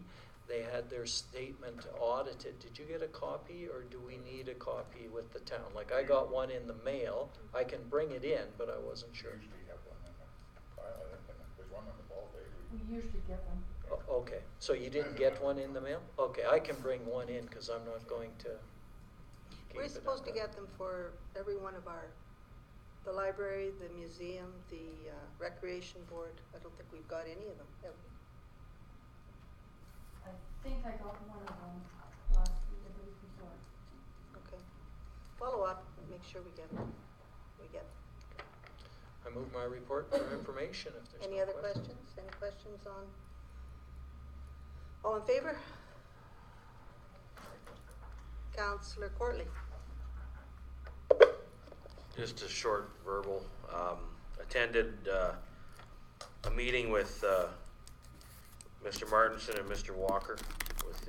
they had their statement audited. Did you get a copy, or do we need a copy with the town? Like, I got one in the mail. I can bring it in, but I wasn't sure. Usually have one in the file, I think, there's one on the ball day. We usually get them. Okay, so you didn't get one in the mail? Okay, I can bring one in because I'm not going to keep We're it supposed to under- get them for every one of the library, the museum, the recreation board. I don't think we've got any of them, have we? I think I got one of them last week, the week before. Okay. Follow up, make sure we get them. I move my report for information if there's Any no other questions. questions? Any questions on? All in favor? Councillor Courtly? Just a short verbal. Attended a meeting with Mr. Martinson and Mr. Walker with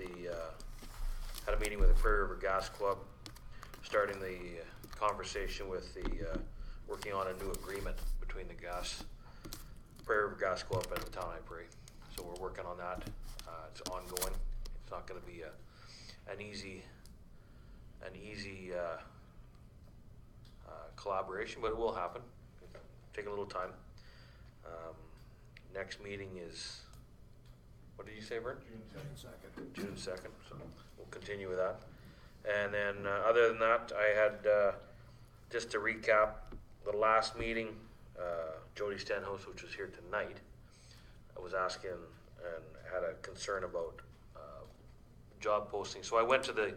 had a meeting with the Prairie River Gas Club, starting the conversation with working on a new agreement between the Prairie River Gas Club and the town of High Prairie. So we're working on that. It's ongoing. It's not going to be an easy collaboration, but it will happen. Take a little time. Next meeting is, what did you say, Vern? June 2nd, so we'll continue with that. And then other than that, I had, just to recap, the last meeting, Jody Stenhouse, which was here tonight, I was asking and had a concern about job posting. So I went to the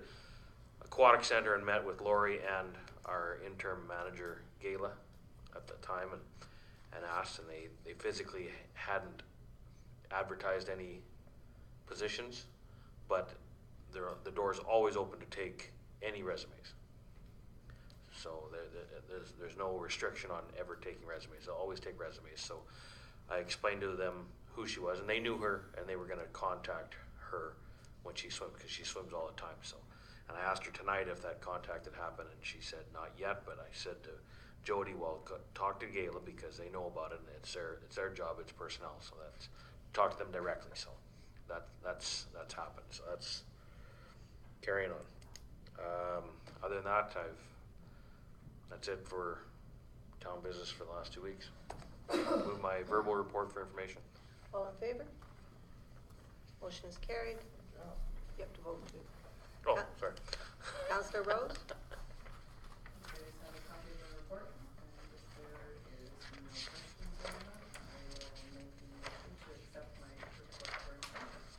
Aquatic Center and met with Lori and our interim manager, Gayla, at the time, and asked, and they physically hadn't advertised any positions, but the door is always open to take any resumes. So there's no restriction on ever taking resumes. They'll always take resumes. So I explained to them who she was, and they knew her, and they were going to contact her when she swims, because she swims all the time. So, and I asked her tonight if that contact had happened, and she said not yet. But I said to Jody, well, talk to Gayla, because they know about it, and it's their job, it's personnel. So that's, talk to them directly. So that's happened. So that's carrying on. Other than that, that's it for town business for the last 2 weeks. Move my verbal report for information. All in favor? Motion is carried. You have to vote too. Oh, sorry. Councillor Rose? You guys have a copy of the report, and if there is no questions on that, I will make the motion to accept my report for information.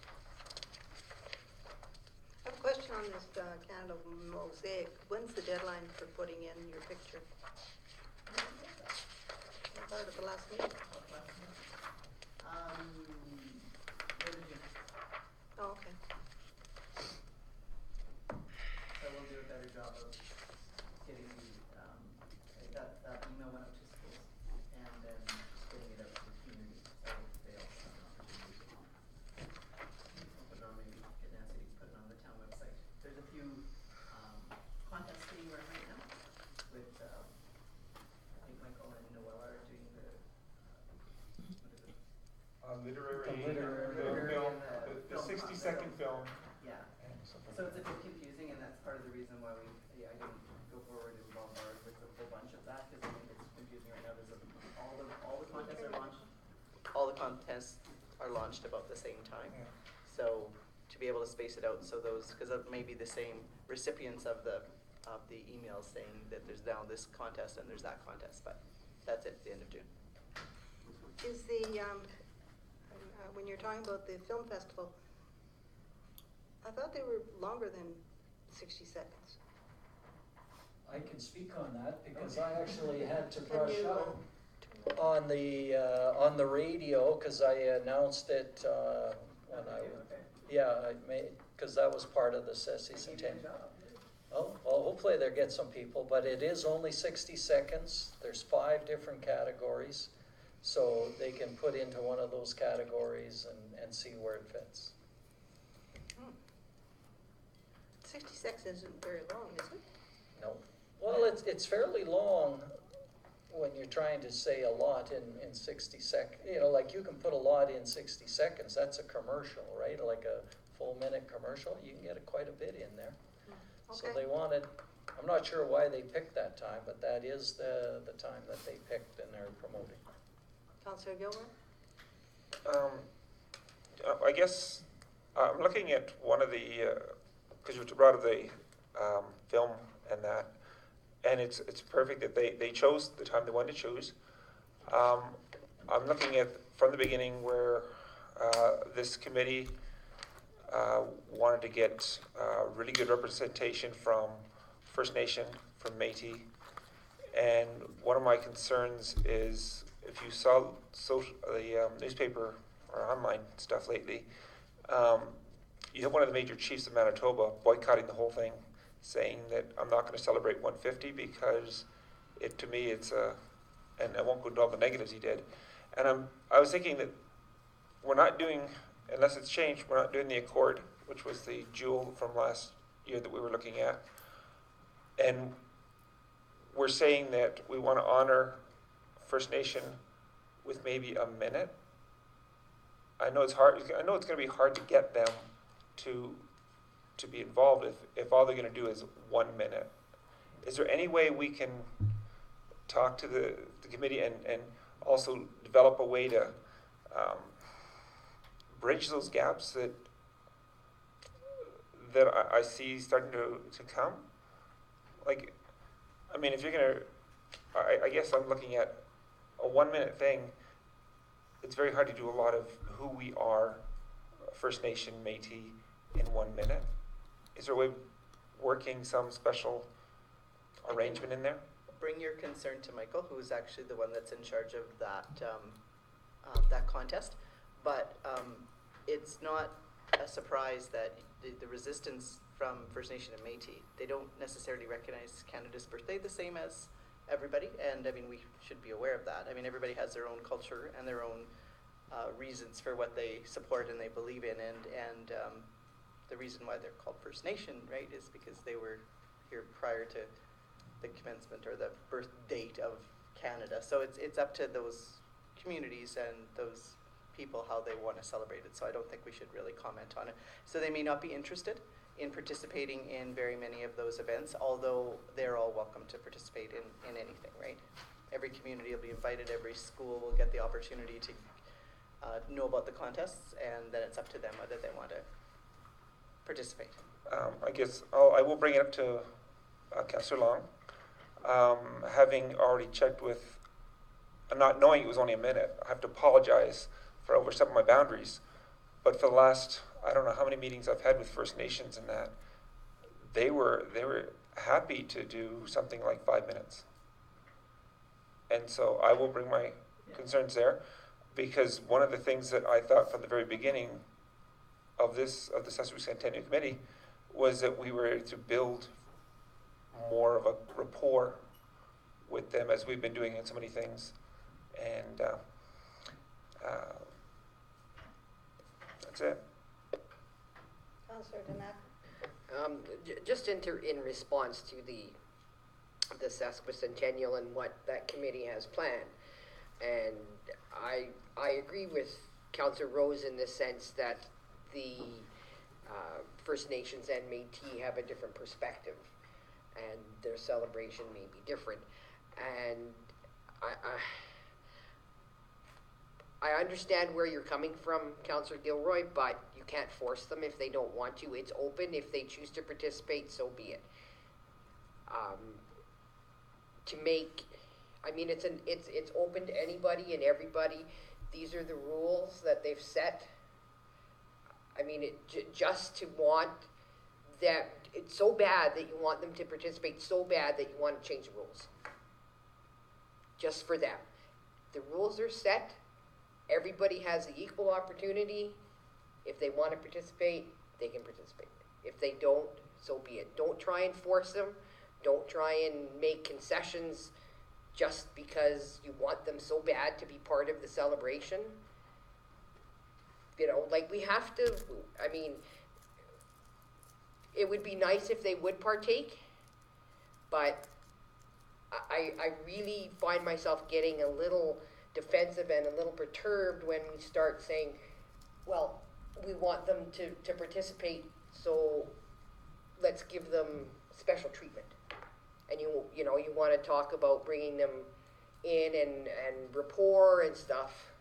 I have a question on this Canada Mosaic. When's the deadline for putting in your picture? Part of the last meeting. What did you? Oh, okay. So we'll do a better job of getting that email went out to schools and then just getting it out to the community so they also have an opportunity to. I'll put it on, maybe get Nancy to put it on the town website. There's a few contests being run right now with I think Michael and Noella are doing the what is it? Literary, The literary- the film, the film 60-second contest. film. Yeah. and something. So it's a bit confusing, and that's part of the reason why I didn't go forward and bombard with a whole bunch of that, because I think it's confusing right now. All the contests are launched. All the contests are launched about the same time. Yeah. So to be able to space it out, so those, because it may be the same recipients of the emails saying that there's now this contest and there's that contest, but that's it, the end of June. Is the, when you're talking about the film festival, I thought they were longer than 60 seconds. I can speak on that because I actually had to Can brush you, up on the radio because I announced it when I made, because that was part of the sesquicentennial. Oh, well, hopefully they'll get some people, but it is only 60 seconds. There's 5 different categories, so they can put into one of those categories and see where it fits. 60 seconds isn't very long, is it? No. Well, it's fairly long when you're trying to say a lot in 60 seconds. You know, like you can put a lot in 60 seconds. That's a commercial, right? Like a full minute commercial. You can get quite a bit in there. So Okay. they wanted, I'm not sure why they picked that time, but that is the time that they picked and they're promoting. Councillor Gilmore? I guess I'm looking at one of the, because you brought up the film and that, and it's perfect that they chose the time they wanted to choose. I'm looking at from the beginning where this committee wanted to get really good representation from First Nation, from Métis, and one of my concerns is if you saw the newspaper or online stuff lately, you have one of the major chiefs of Manitoba boycotting the whole thing, saying that I'm not going to celebrate 150 because to me it's and I won't go into all the negatives he did. And I was thinking that we're not doing, unless it's changed, we're not doing the Accord, which was the jewel from last year that we were looking at. And we're saying that we want to honor First Nation with maybe a minute. I know it's hard. I know it's going to be hard to get them to be involved if all they're going to do is 1 minute. Is there any way we can talk to the committee and also develop a way to bridge those gaps that I see starting to come? Like, I mean, if you're going to, I guess I'm looking at a 1 minute thing. It's very hard to do a lot of who we are, First Nation, Métis, in 1 minute. Is there a way of working some special arrangement in there? Bring your concern to Michael, who is actually the one that's in charge of that contest. But it's not a surprise that the resistance from First Nation and Métis, they don't necessarily recognize Canada's birthday the same as everybody, and I mean, we should be aware of that. I mean, everybody has their own culture and their own reasons for what they support and they believe in, and the reason why they're called First Nation, right, is because they were here prior to the commencement or the birth date of Canada. So it's up to those communities and those people how they want to celebrate it. So I don't think we should really comment on it. So they may not be interested in participating in very many of those events, although they're all welcome to participate in anything, right? Every community will be invited, every school will get the opportunity to know about the contests, and then it's up to them whether they want to participate. I guess I will bring it up to Councillor Long. Having already checked with, not knowing it was only a minute, I have to apologize for overstepping my boundaries. But for the last, I don't know how many meetings I've had with First Nations and that, they were happy to do something like 5 minutes. And so I will bring my concerns there, because one of the things that I thought from the very beginning of the Scessory Centennial Committee was that we were to build more of a rapport with them, as we've been doing in so many things. And that's it. Councillor Demack? Just in response to the sesquicentennial and what that committee has planned. And I agree with Councillor Rose in the sense that the First Nations and Métis have a different perspective, and their celebration may be different. And I understand where you're coming from, Councillor Gilroy, but you can't force them if they don't want to. It's open. If they choose to participate, so be it. It's open to anybody and everybody. These are the rules that they've set. I mean, just to want that, it's so bad that you want them to participate, so bad that you want to change the rules. Just for them. The rules are set. Everybody has the equal opportunity. If they want to participate, they can participate. If they don't, so be it. Don't try and force them. Don't try and make concessions just because you want them so bad to be part of the celebration. You know, like we have to, I mean, it would be nice if they would partake, but I really find myself getting a little defensive and a little perturbed when we start saying, well, we want them to participate, so let's give them special treatment. And you know, you want to talk about bringing them in and rapport and stuff.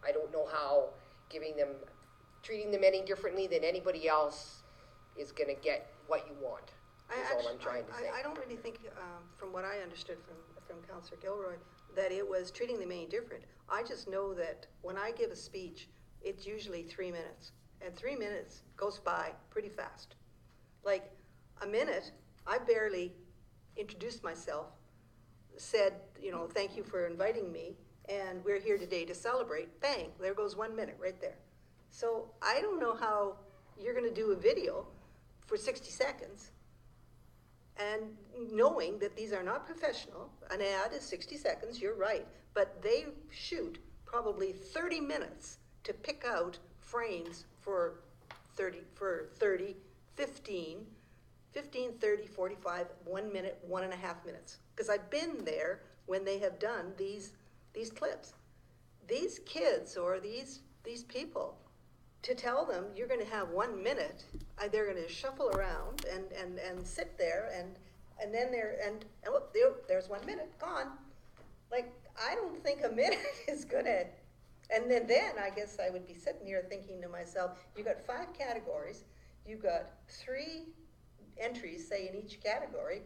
I don't know how treating them any differently than anybody else is going to get what you want. That's all I'm trying to say. I don't really think, from what I understood from Councillor Gilroy, that it was treating them any different. I just know that when I give a speech, it's usually 3 minutes. And 3 minutes goes by pretty fast. Like a minute, I barely introduced myself, said, you know, thank you for inviting me, and we're here today to celebrate. Bang, there goes 1 minute right there. So I don't know how you're going to do a video for 60 seconds and knowing that these are not professional. An ad is 60 seconds, you're right, but they shoot probably 30 minutes to pick out frames for 30, 15, 30, 45, 1 minute, 1.5 minutes. Because I've been there when they have done these clips. These kids or these people, to tell them you're going to have 1 minute, they're going to shuffle around and sit there and then there's 1 minute gone. Like, I don't think a minute is going to, and then I guess I would be sitting here thinking to myself, you got 5 categories, you've got 3 entries, say, in each category.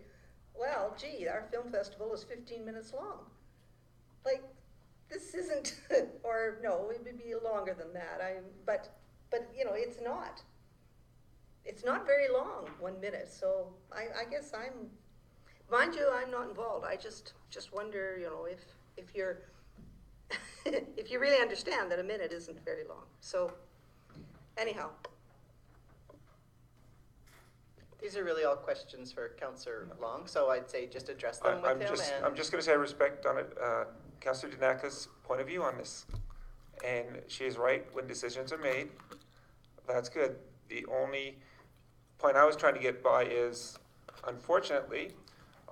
Well, gee, our film festival is 15 minutes long. Like, this isn't, or no, it would be longer than that. But you know, it's not very long, 1 minute. So I guess mind you, I'm not involved. I just wonder, you know, if you're, if you really understand that a minute isn't very long. So anyhow. These are really all questions for Councillor Long, so I'd say just address them with I'm him. just going to say I respect Councillor Dinaka's point of view on this. And she is right when decisions are made. That's good. The only point I was trying to get by is, unfortunately,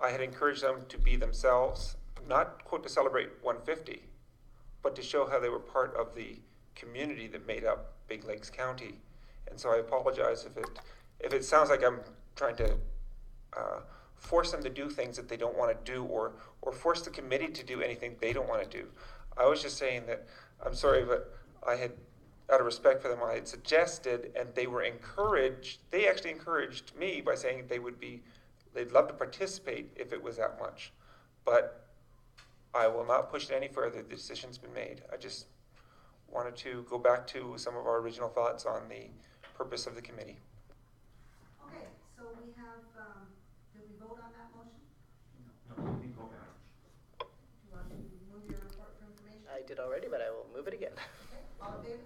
I had encouraged them to be themselves, not, quote, to celebrate 150, but to show how they were part of the community that made up Big Lakes County. And so I apologize if it sounds like I'm trying to force them to do things that they don't want to do, or force the committee to do anything they don't want to do. I was just saying that, I'm sorry, but I had, out of respect for them, I had suggested, and they were encouraged, they actually encouraged me by saying they'd love to participate if it was that much. But I will not push it any further. The decision's been made. I just wanted to go back to some of our original thoughts on the purpose of the committee. Okay, so we have, did we vote on that motion? No, we go back. Do you want to move your report for information? I did already, but I will move it again. Okay, all in favor?